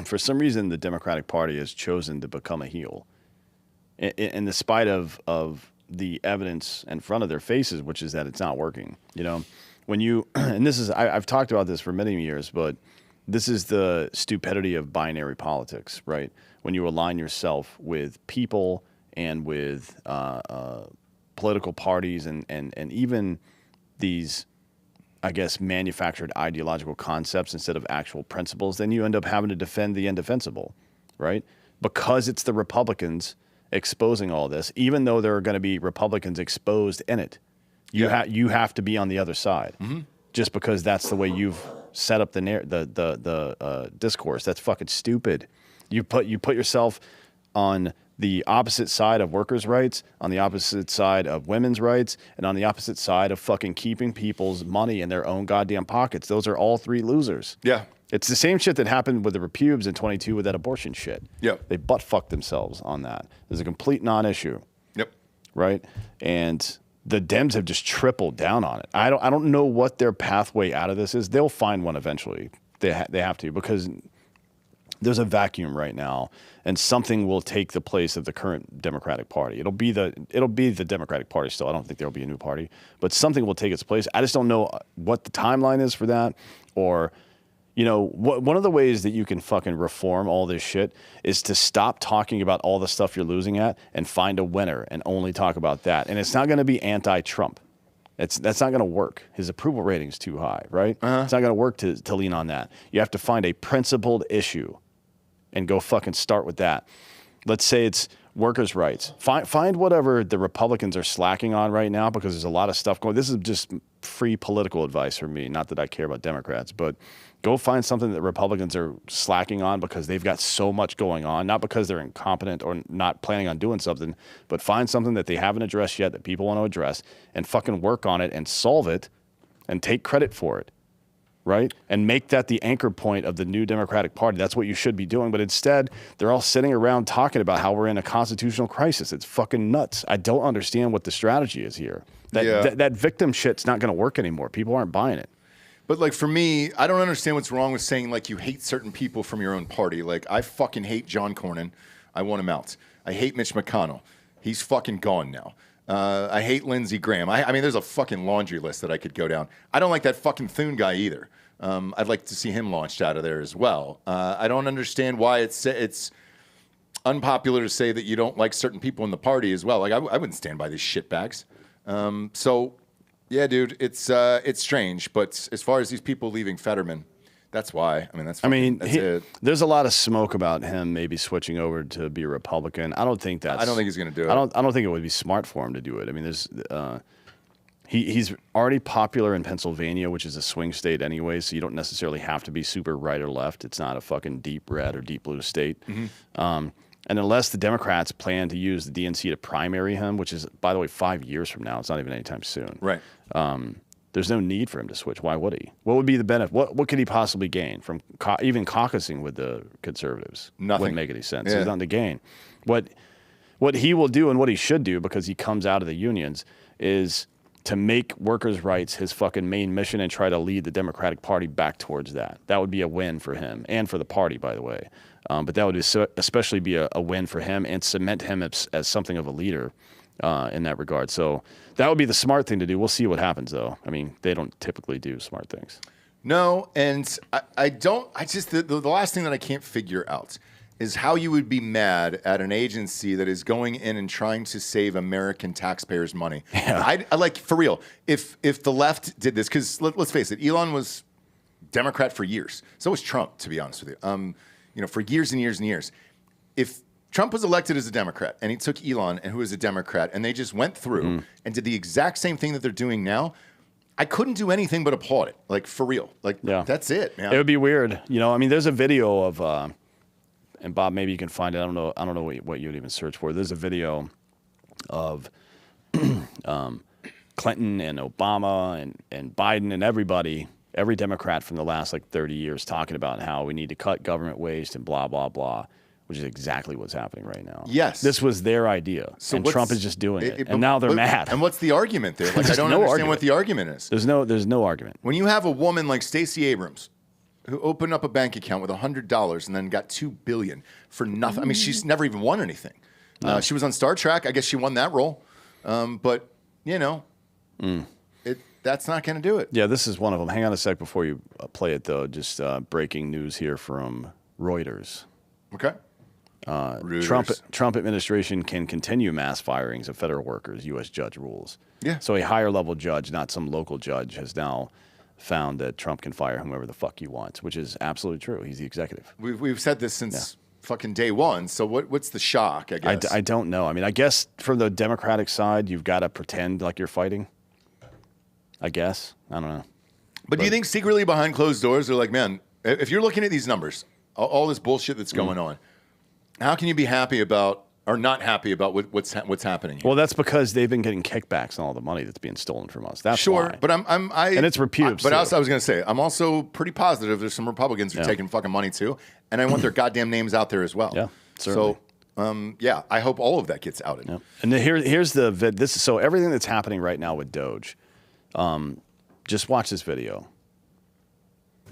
For some reason, the Democratic Party has chosen to become a heel. In the spite of the evidence in front of their faces, which is that it's not working. You know, when you, and this is, I've talked about this for many years, but this is the stupidity of binary politics, right? When you align yourself with people and with political parties and even these, I guess, manufactured ideological concepts instead of actual principles, then you end up having to defend the indefensible, right? Because it's the Republicans exposing all this, even though there are going to be Republicans exposed in it. You have to be on the other side, just because that's the way you've set up the discourse. That's fucking stupid. You put yourself on the opposite side of workers' rights, on the opposite side of women's rights, and on the opposite side of fucking keeping people's money in their own goddamn pockets. Those are all three losers. Yeah. It's the same shit that happened with the repubes in 22 with that abortion shit. Yep. They butt-fucked themselves on that. There's a complete non-issue. Yep. Right? And the Dems have just tripled down on it. I don't know what their pathway out of this is. They'll find one eventually. They have to, because there's a vacuum right now, and something will take the place of the current Democratic Party. It'll be the Democratic Party still. I don't think there'll be a new party, but something will take its place. I just don't know what the timeline is for that, or, you know, one of the ways that you can fucking reform all this shit is to stop talking about all the stuff you're losing at and find a winner and only talk about that. And it's not going to be anti-Trump. That's not going to work. His approval rating's too high, right? It's not going to work to lean on that. You have to find a principled issue and go fucking start with that. Let's say it's workers' rights. Find whatever the Republicans are slacking on right now, because there's a lot of stuff going. This is just free political advice from me. Not that I care about Democrats, but go find something that Republicans are slacking on because they've got so much going on. Not because they're incompetent or not planning on doing something, but find something that they haven't addressed yet that people want to address and fucking work on it and solve it and take credit for it. Right? And make that the anchor point of the new Democratic Party. That's what you should be doing. But instead, they're all sitting around talking about how we're in a constitutional crisis. It's fucking nuts. I don't understand what the strategy is here. That victim shit's not going to work anymore. People aren't buying it. But like for me, I don't understand what's wrong with saying like you hate certain people from your own party. Like I fucking hate John Cornyn. I want him out. I hate Mitch McConnell. He's fucking gone now. I hate Lindsey Graham. I mean, there's a fucking laundry list that I could go down. I don't like that fucking Thune guy either. I'd like to see him launched out of there as well. I don't understand why it's unpopular to say that you don't like certain people in the party as well. Like I wouldn't stand by these shitbags. So, yeah, dude, it's strange. But as far as these people leaving Fetterman, that's why. I mean, that's it. There's a lot of smoke about him maybe switching over to be a Republican. I don't think he's going to do it. I don't think it would be smart for him to do it. I mean, he's already popular in Pennsylvania, which is a swing state anyway, so you don't necessarily have to be super right or left. It's not a fucking deep red or deep blue state. Mm-hmm. And unless the Democrats plan to use the DNC to primary him, which is, by the way, 5 years from now, it's not even anytime soon. Right. There's no need for him to switch. Why would he? What would be the benefit? What could he possibly gain from even caucusing with the conservatives? Nothing. Wouldn't make any sense. Yeah. There's nothing to gain. What he will do and what he should do, because he comes out of the unions, is to make workers' rights his fucking main mission and try to lead the Democratic Party back towards that. That would be a win for him and for the party, by the way. But that would especially be a win for him and cement him as something of a leader in that regard. So that would be the smart thing to do. We'll see what happens, though. I mean, they don't typically do smart things. No, and the last thing that I can't figure out is how you would be mad at an agency that is going in and trying to save American taxpayers' money. Yeah. I like, for real, if the left did this, because let's face it, Elon was Democrat for years. So was Trump, to be honest with you. For years and years and years. If Trump was elected as a Democrat and he took Elon, and who was a Democrat, and they just went through and did the exact same thing that they're doing now, I couldn't do anything but applaud it. Like, for real. Like, that's it, man. It would be weird. I mean, there's a video of, and Bob, maybe you can find it. I don't know what you'd even search for. There's a video of Clinton and Obama and Biden and every Democrat from the last 30 years talking about how we need to cut government waste and blah, blah, blah, which is exactly what's happening right now. Yes. This was their idea, and Trump is just doing it. And now they're mad. And what's the argument there? Like, I don't understand what the argument is. There's no argument. When you have a woman like Stacey Abrams, who opened up a bank account with $100 and then got $2 billion for nothing. I mean, she's never even won anything. No. She was on Star Trek. I guess she won that role. But, that's not going to do it. Yeah, this is one of them. Hang on a sec before you play it, though. Just breaking news here from Reuters. Okay. Trump administration can continue mass firings of federal workers, U.S. judge rules. Yeah. So a higher level judge, not some local judge, has now found that Trump can fire whomever the fuck he wants, which is absolutely true. He's the executive. We've said this since fucking day one. So what's the shock, I guess? I don't know. I mean, I guess from the Democratic side, you've got to pretend like you're fighting. I guess. I don't know. But do you think secretly behind closed doors, they're like, man, if you're looking at these numbers, all this bullshit that's going on, how can you be happy about or not happy about what's happening here? Well, that's because they've been getting kickbacks on all the money that's being stolen from us. That's why. But and it's repubes. But also, I was going to say, I'm also pretty positive there's some Republicans who are taking fucking money too, and I want their goddamn names out there as well. Yeah, certainly. So, I hope all of that gets outed. Yeah. And here's the vid. So everything that's happening right now with DOGE. Just watch this video.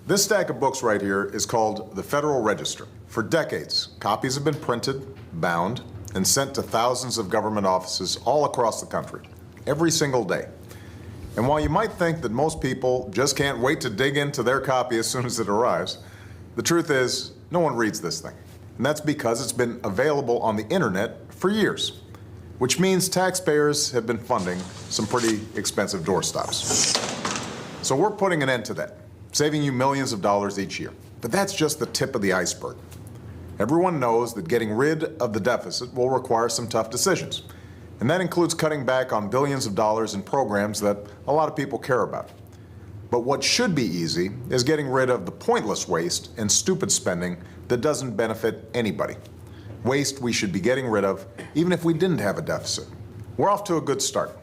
This stack of books right here is called the Federal Register. For decades, copies have been printed, bound, and sent to thousands of government offices all across the country, every single day. And while you might think that most people just can't wait to dig into their copy as soon as it arrives, the truth is no one reads this thing. And that's because it's been available on the internet for years, which means taxpayers have been funding some pretty expensive doorstops. So we're putting an end to that, saving you millions of dollars each year. But that's just the tip of the iceberg. Everyone knows that getting rid of the deficit will require some tough decisions. And that includes cutting back on billions of dollars in programs that a lot of people care about. But what should be easy is getting rid of the pointless waste and stupid spending that doesn't benefit anybody. Waste we should be getting rid of, even if we didn't have a deficit. We're off to a good start.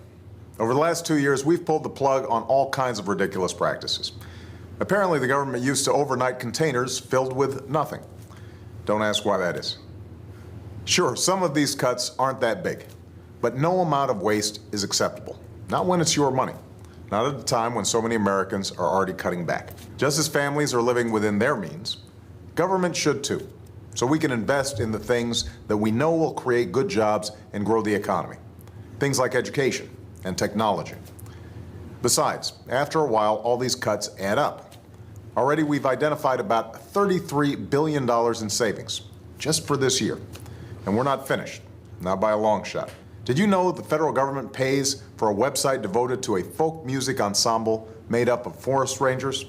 Over the last 2 years, we've pulled the plug on all kinds of ridiculous practices. Apparently, the government used to overnight containers filled with nothing. Don't ask why that is. Sure, some of these cuts aren't that big, but no amount of waste is acceptable. Not when it's your money. Not at a time when so many Americans are already cutting back. Just as families are living within their means, government should too, so we can invest in the things that we know will create good jobs and grow the economy. Things like education and technology. Besides, after a while, all these cuts add up. Already we've identified about $33 billion in savings, just for this year. And we're not finished, not by a long shot. Did you know the federal government pays for a website devoted to a folk music ensemble made up of forest rangers?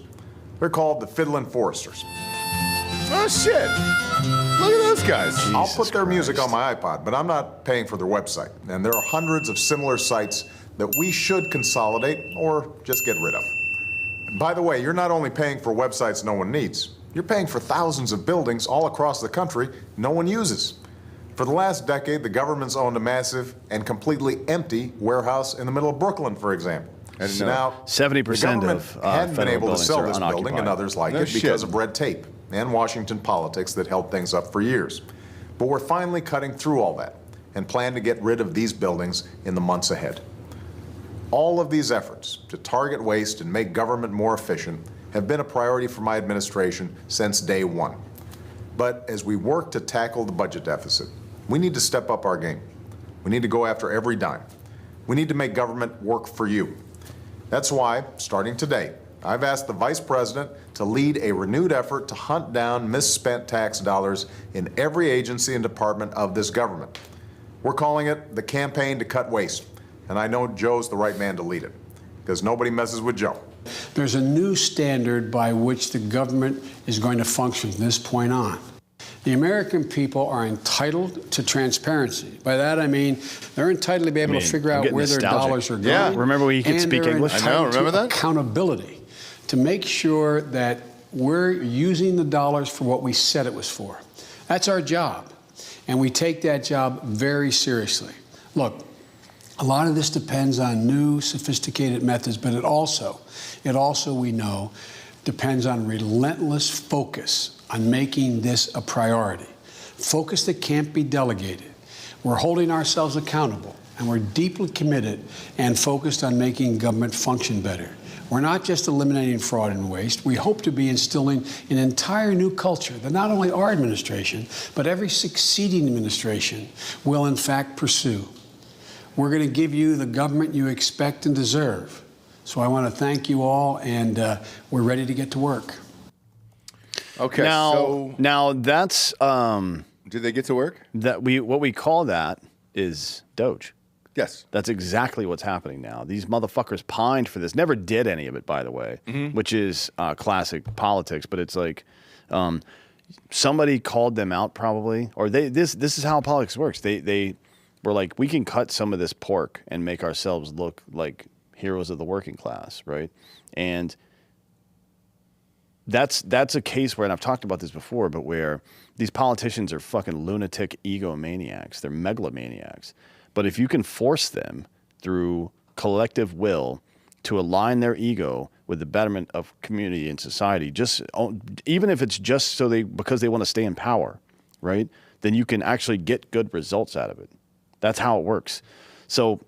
They're called the Fiddlin' Foresters. Oh, shit. Look at those guys. I'll put their music on my iPod, but I'm not paying for their website. And there are hundreds of similar sites that we should consolidate or just get rid of. And by the way, you're not only paying for websites no one needs, you're paying for thousands of buildings all across the country no one uses. For the last decade, the government's owned a massive and completely empty warehouse in the middle of Brooklyn, for example. And now, 70% of hadn't been able to sell this building and others like it because of red tape and Washington politics that held things up for years. But we're finally cutting through all that and plan to get rid of these buildings in the months ahead. All of these efforts to target waste and make government more efficient have been a priority for my administration since day one. But as we work to tackle the budget deficit, we need to step up our game. We need to go after every dime. We need to make government work for you. That's why, starting today, I've asked the Vice President to lead a renewed effort to hunt down misspent tax dollars in every agency and department of this government. We're calling it the Campaign to Cut Waste, and I know Joe's the right man to lead it, because nobody messes with Joe. There's a new standard by which the government is going to function from this point on. The American people are entitled to transparency. By that I mean they're entitled to be able to figure out where their dollars are going. Yeah, remember when you could speak English? I know, remember that? Accountability to make sure that we're using the dollars for what we said it was for. That's our job, and we take that job very seriously. Look, a lot of this depends on new, sophisticated methods, but it also, we know, depends on relentless focus on making this a priority. Focus that can't be delegated. We're holding ourselves accountable, and we're deeply committed and focused on making government function better. We're not just eliminating fraud and waste. We hope to be instilling an entire new culture that not only our administration, but every succeeding administration will in fact pursue. We're going to give you the government you expect and deserve. So I want to thank you all, and we're ready to get to work. Okay. Now that's do they get to work? What we call that is DOGE. Yes. That's exactly what's happening now. These motherfuckers pined for this. Never did any of it, by the way, which is classic politics. But it's like somebody called them out probably, or this is how politics works. They were like, we can cut some of this pork and make ourselves look like heroes of the working class, right? And that's a case where, and I've talked about this before, but where these politicians are fucking lunatic egomaniacs. They're megalomaniacs. But if you can force them through collective will to align their ego with the betterment of community and society, even if it's just because they want to stay in power, right? Then you can actually get good results out of it. That's how it works. So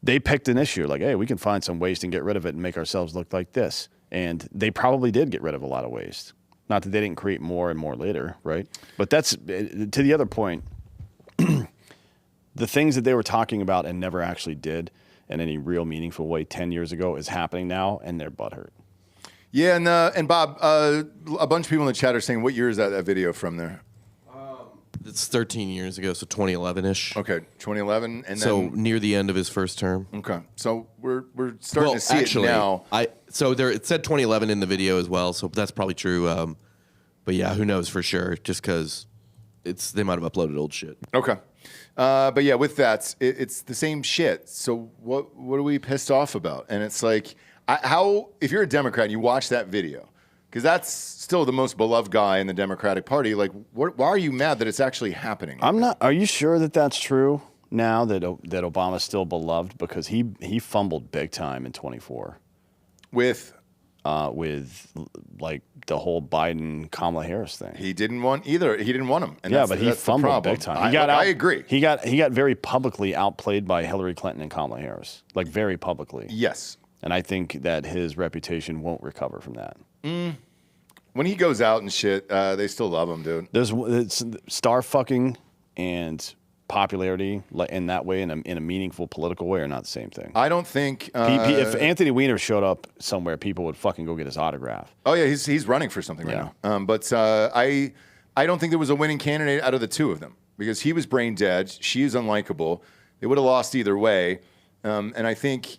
they picked an issue like, hey, we can find some waste and get rid of it and make ourselves look like this. And they probably did get rid of a lot of waste. Not that they didn't create more and more later, right? But that's, to the other point, the things that they were talking about and never actually did in any real meaningful way 10 years ago is happening now, and they're butthurt. Yeah, and Bob, a bunch of people in the chat are saying, what year is that video from there? It's 13 years ago, so 2011-ish. Okay, 2011, and so then near the end of his first term. Okay, so we're starting to see it now. So it said 2011 in the video as well, so that's probably true. But yeah, who knows for sure? Just because they might have uploaded old shit. Okay. But yeah, with that, it's the same shit. So what are we pissed off about? And it's like, if you're a Democrat and you watch that video, because that's still the most beloved guy in the Democratic Party, like, why are you mad that it's actually happening? I'm not. Are you sure that that's true now that Obama's still beloved? Because he fumbled big time in 24 with like the whole Biden Kamala Harris thing. He didn't want either. He didn't want him. And yeah, but he fumbled big time. I agree. He got very publicly outplayed by Hillary Clinton and Kamala Harris, like very publicly. Yes. And I think that his reputation won't recover from that. When he goes out and shit, they still love him, dude. It's star fucking and popularity in that way, in a meaningful political way, are not the same thing. I don't think if Anthony Weiner showed up somewhere, people would fucking go get his autograph. Oh yeah, he's running for something right now. But I don't think there was a winning candidate out of the two of them because he was brain dead. She is unlikable. They would have lost either way. And I think,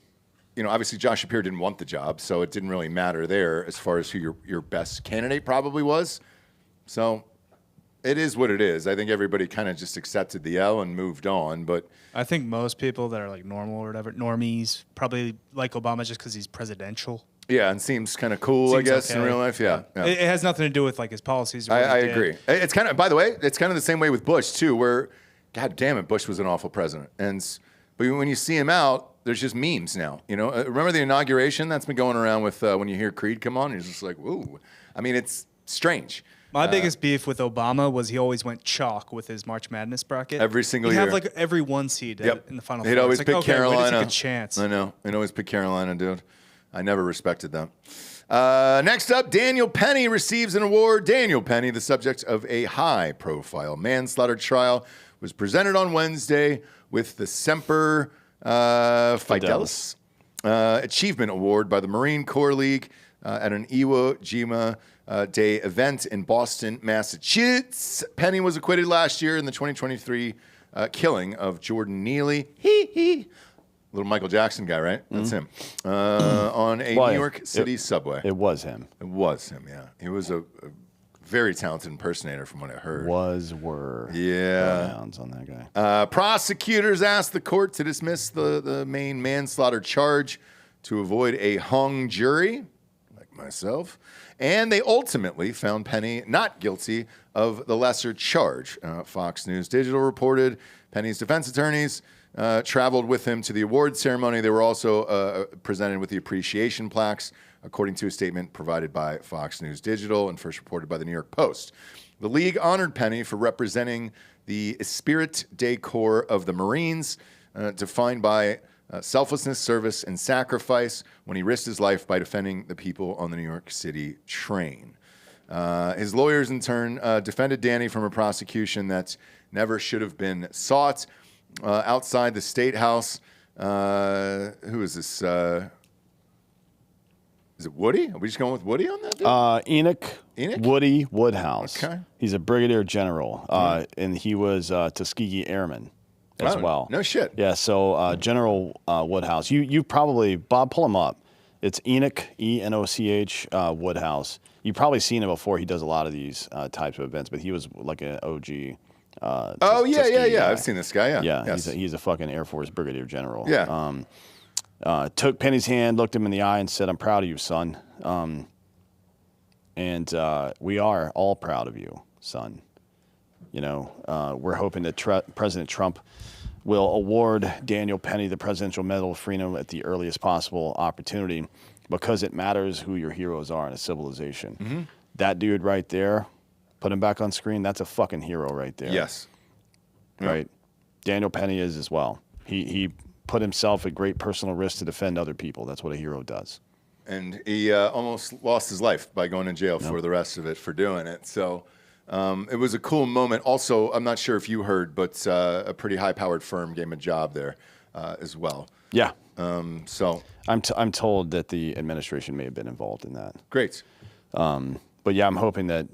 obviously Josh Shapiro didn't want the job, so it didn't really matter there as far as who your best candidate probably was. So it is what it is. I think everybody kind of just accepted the L and moved on. But I think most people that are like normal or whatever, normies, probably like Obama just because he's presidential. Yeah, and seems kind of cool, I guess, in real life. Yeah. It has nothing to do with like his policies. Or I agree. It's kind of, by the way, it's kind of the same way with Bush too, where, God damn it, Bush was an awful president. But when you see him out, there's just memes now. Remember the inauguration that's been going around with when you hear Creed come on? You're just like, whoa. I mean, it's strange. My biggest beef with Obama was he always went chalk with his March Madness bracket. Every single He'd year. have like every one seed in the final four. He'd always pick Carolina. Way to take a chance. I know. He'd always pick Carolina, dude. I never respected them. Next up, Daniel Penny receives an award. Daniel Penny, the subject of a high-profile manslaughter trial, was presented on Wednesday with the Semper Fidelis Achievement Award by the Marine Corps League at an Iwo Jima Day event in Boston, Massachusetts. Penny was acquitted last year in the 2023 killing of Jordan Neely. Little Michael Jackson guy, right? That's him. On a New York City subway. It was him. It was him, yeah. He was a very talented impersonator from what I heard. Were pronouns on that guy. Prosecutors asked the court to dismiss the main manslaughter charge to avoid a hung jury, like myself, and they ultimately found Penny not guilty of the lesser charge. Fox News Digital reported Penny's defense attorneys traveled with him to the award ceremony. They were also presented with the appreciation plaques, according to a statement provided by Fox News Digital and first reported by the New York Post. The league honored Penny for representing the esprit de corps of the Marines, defined by selflessness, service, and sacrifice when he risked his life by defending the people on the New York City train. His lawyers, in turn, defended Danny from a prosecution that never should have been sought. Outside the State House, who is this? Is it Woody? Are we just going with Woody on that? Enoch Woody Woodhouse. Okay. He's a brigadier general, and he was Tuskegee Airman as well. No shit. Yeah, so General Woodhouse. You probably, Bob, pull him up. It's Enoch, E-N-O-C-H, Woodhouse. You've probably seen him before. He does a lot of these types of events, but he was like an OG. Yeah. I've seen this guy, Yeah, Yes. he's a fucking Air Force brigadier general. Yeah. Took Penny's hand, looked him in the eye, and said, "I'm proud of you, son." And we are all proud of you, son. We're hoping that President Trump will award Daniel Penny the Presidential Medal of Freedom at the earliest possible opportunity because it matters who your heroes are in a civilization. Mm-hmm. That dude right there, put him back on screen, that's a fucking hero right there. Yes. Right? Daniel Penny is as well. He put himself at great personal risk to defend other people. That's what a hero does. And he almost lost his life by going to jail for the rest of it for doing it. So it was a cool moment. Also, I'm not sure if you heard, but a pretty high-powered firm gave him a job there as well. Yeah. So I'm told that the administration may have been involved in that. Great. But yeah, I'm hoping that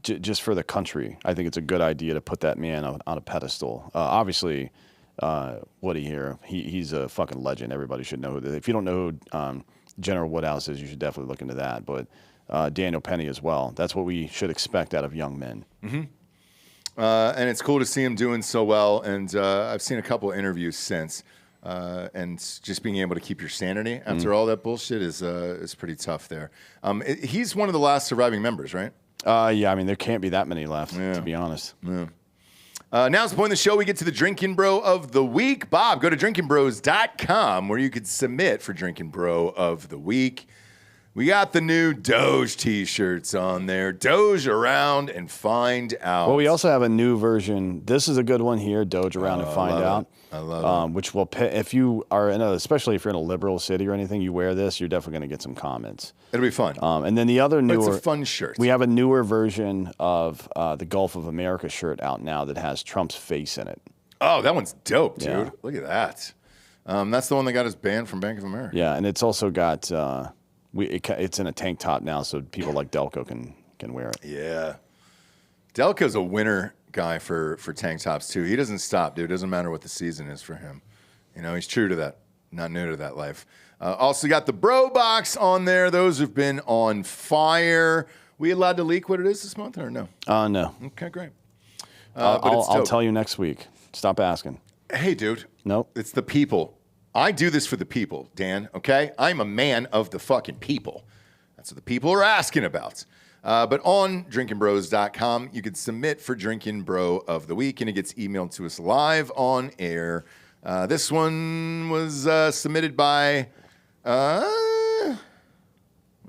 just for the country, I think it's a good idea to put that man on a pedestal. Obviously, Woody here, he's a fucking legend. Everybody should know that. If you don't know who General Woodhouse is, you should definitely look into that. But Daniel Penny as well. That's what we should expect out of young men. Mm-hmm. And it's cool to see him doing so well. And I've seen a couple of interviews since. And just being able to keep your sanity after all that bullshit is pretty tough there. He's one of the last surviving members, right? Yeah, I mean, there can't be that many left, to be honest. Yeah. Now's the point of the show. We get to the Drinkin' Bro of the Week. Bob, go to drinkinbros.com where you could submit for Drinkin' Bro of the Week. We got the new DOGE t-shirts on there. DOGE around and find out. Well, we also have a new version. This is a good one here, DOGE around and find out. I love it. Which will pay, if you are especially if you're in a liberal city or anything, you wear this, you're definitely going to get some comments. It'll be fun. And then the other newer, it's a fun shirt. We have a newer version of the Gulf of America shirt out now that has Trump's face in it. Oh, that one's dope, dude. Yeah. Look at that. That's the one that got us banned from Bank of America. Yeah, and it's also got it's in a tank top now, so people like Delco can wear it. Yeah. Delco's a winner guy for tank tops, too. He doesn't stop, dude. It doesn't matter what the season is for him. You know, he's true to that. Not new to that life. Also got the Bro Box on there. Those have been on fire. We allowed to leak what it is this month or no? No. Okay, great. I'll tell you next week. Stop asking. Hey, dude. Nope. It's the people. I do this for the people, Dan, okay? I'm a man of the fucking people. That's what the people are asking about. But on drinkinbros.com, you can submit for Drinkin' Bro of the Week, and it gets emailed to us live on air. This one was submitted by, let's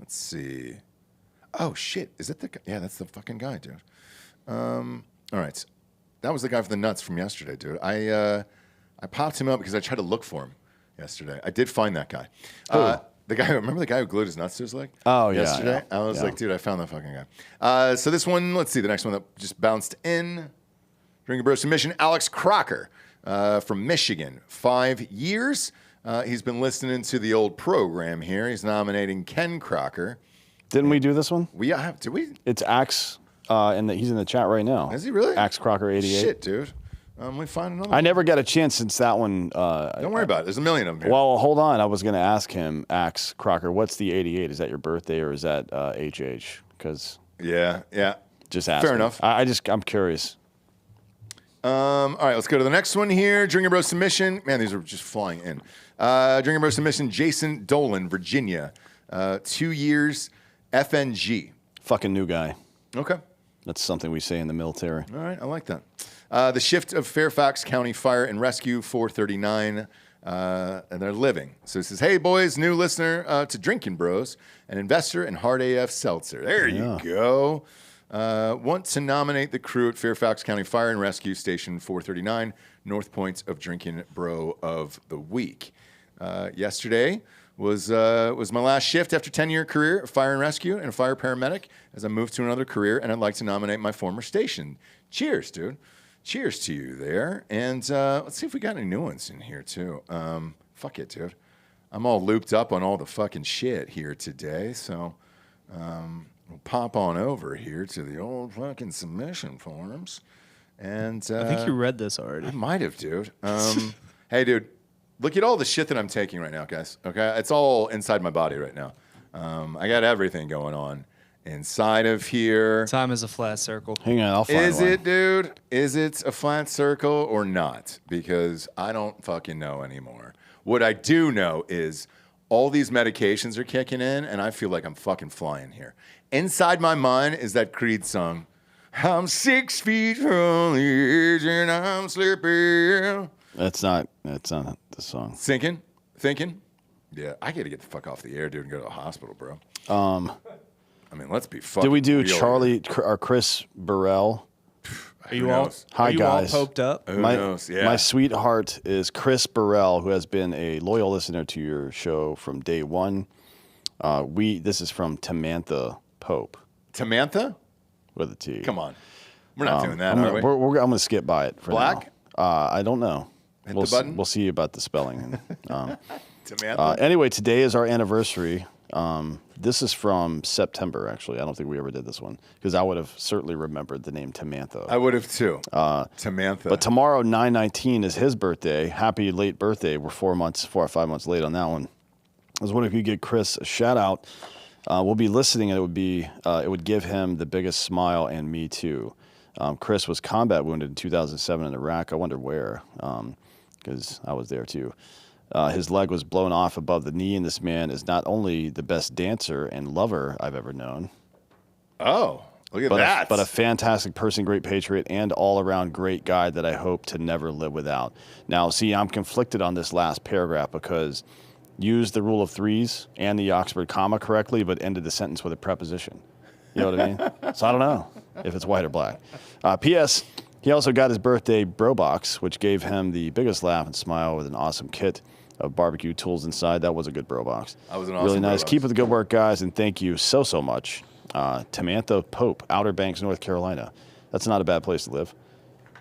see. Oh, shit. Is it the guy? Yeah, that's the fucking guy, dude. All right. That was the guy for the nuts from yesterday, dude. I popped him up because I tried to look for him yesterday. I did find that guy. The guy, remember the guy who glued his nuts to his leg? Oh, yeah. Yesterday? Yeah. I was like, dude, I found that fucking guy. So this one, let's see, the next one that just bounced in. Drinkin' Bro submission, Alex Crocker from Michigan. 5 years. He's been listening to the old program here. He's nominating Ken Crocker. Didn't we do this one? We have, did we? It's Axe, and he's in the chat right now. Is he really? Axe Crocker 88. Shit, dude. We find another I one. never got a chance since that one. Don't worry about it. There's a million of them here. Well, hold on. I was going to ask him, Axe Crocker, what's the 88? Is that your birthday or is that HH? Because yeah. Just ask. Fair me. enough. I'm curious. All right, let's go to the next one here. Drinkin' Bro submission. Man, these are just flying in. Drinkin' Bro submission, Jason Dolan, Virginia. 2 years, FNG. Fucking new guy. Okay. That's something we say in the military. All right, I like that. The shift of Fairfax County Fire and Rescue 439, and they're living. So it says, hey, boys, new listener to Drinkin' Bros, an investor in Hard AF Seltzer. There you go. Want to nominate the crew at Fairfax County Fire and Rescue Station 439, North Point of Drinkin' Bro of the Week. Yesterday was my last shift after 10-year career of fire and rescue and a fire paramedic as I moved to another career, and I'd like to nominate my former station. Cheers, dude. Cheers to you there. And let's see if we got any new ones in here, too. Fuck it, dude. I'm all looped up on all the fucking shit here today, so we'll pop on over here to the old fucking submission forums. And I think you read this already. I might have, dude. Hey, dude, look at all the shit that I'm taking right now, guys. Okay? It's all inside my body right now. I got everything going on inside of here. Time is a flat circle. Hang on, I'll find Is one. it, dude? Is it a flat circle or not? Because I don't fucking know anymore. What I do know is all these medications are kicking in, and I feel like I'm fucking flying here. Inside my mind is that Creed song. I'm 6 feet from the edge and I'm slipping. That's not the song. Thinking? Yeah, I got to get the fuck off the air, dude, and go to the hospital, bro. I mean, let's be fucking Did we do real Charlie or Chris Burrell? Are you all guys. poked up? Who knows? Yeah. My sweetheart is Chris Burrell, who has been a loyal listener to your show from day one. This is from Tamantha Pope. Tamantha? With a T. Come on. We're not doing that, I'm are we? I'm going to skip by it for Black? now. I don't know. Hit the button? We'll see about the spelling. Tamantha? Anyway, today is our anniversary. This is from September, actually. I don't think we ever did this one because I would have certainly remembered the name Tamantha. I would have too. Tamantha. But tomorrow, 9/19, is his birthday. Happy late birthday. We're 4 or 5 months late on that one. I was wondering if you could give Chris a shout out. We'll be listening, and it would give him the biggest smile, and me too. Chris was combat wounded in 2007 in Iraq. I wonder where, because I was there too. His leg was blown off above the knee, and this man is not only the best dancer and lover I've ever known. Oh, look at that. But a fantastic person, great patriot, and all-around great guy that I hope to never live without. Now, see, I'm conflicted on this last paragraph because used the rule of threes and the Oxford comma correctly, but ended the sentence with a preposition. You know what I mean? So I don't know if it's white or black. P.S. He also got his birthday bro box, which gave him the biggest laugh and smile with an awesome kit of barbecue tools inside. That was a good bro box. That was an awesome really nice. bro box. Keep up the good work, guys, and thank you so much. Tamantha Pope, Outer Banks, North Carolina. That's not a bad place to live.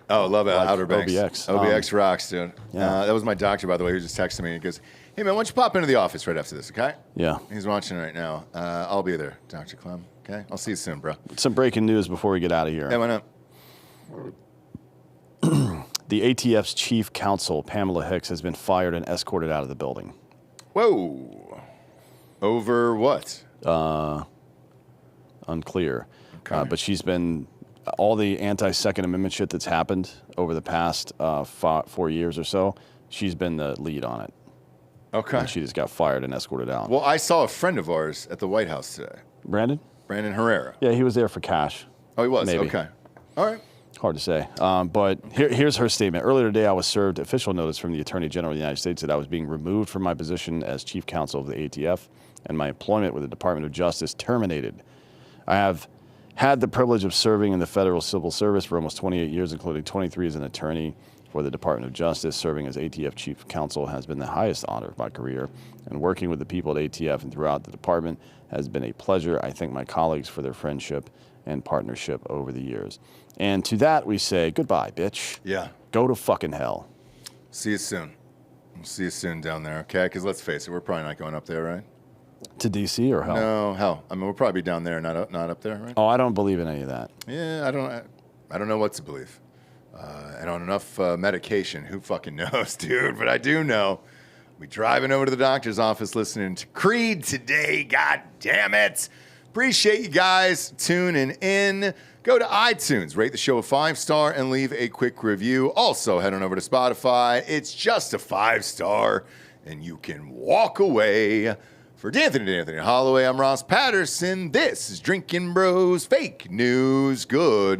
Oh, love it. Like Outer Banks. OBX. OBX rocks, dude. Yeah. That was my doctor, by the way, who just texted me. He goes, hey, man, why don't you pop into the office right after this, okay? Yeah. He's watching right now. I'll be there, Dr. Clem. Okay? I'll see you soon, bro. Some breaking news before we get out of here. Yeah, why not? The ATF's chief counsel, Pamela Hicks, has been fired and escorted out of the building. Whoa. Over what? Unclear. Okay. But she's been, all the anti-Second Amendment shit that's happened over the past 4 years or so, she's been the lead on it. Okay. And she just got fired and escorted out. Well, I saw a friend of ours at the White House today. Brandon Herrera. Yeah, he was there for Kash. Oh, he was? Maybe. Okay. All right. Hard to say. But here's her statement. Earlier today, I was served official notice from the Attorney General of the United States that I was being removed from my position as chief counsel of the ATF and my employment with the Department of Justice terminated. I have had the privilege of serving in the federal civil service for almost 28 years, including 23 as an attorney for the Department of Justice. Serving as ATF chief counsel has been the highest honor of my career, and working with the people at ATF and throughout the department has been a pleasure. I thank my colleagues for their friendship and partnership over the years. And to that we say, goodbye, bitch. Yeah. Go to fucking hell. See you soon. We'll see you soon down there, okay? Because let's face it, we're probably not going up there, right? To D.C. or hell? No, hell. I mean, we'll probably be down there, not up there, right? Oh, I don't believe in any of that. Yeah, I don't know what to believe. And on enough medication, who fucking knows, dude? But I do know. We driving over to the doctor's office listening to Creed today. God damn it. Appreciate you guys tuning in. Go to iTunes, rate the show a 5-star, and leave a quick review. Also, head on over to Spotify. It's just a 5-star, and you can walk away. For Anthony Hollaway, I'm Ross Patterson. This is Drinkin' Bros Fake News. Good.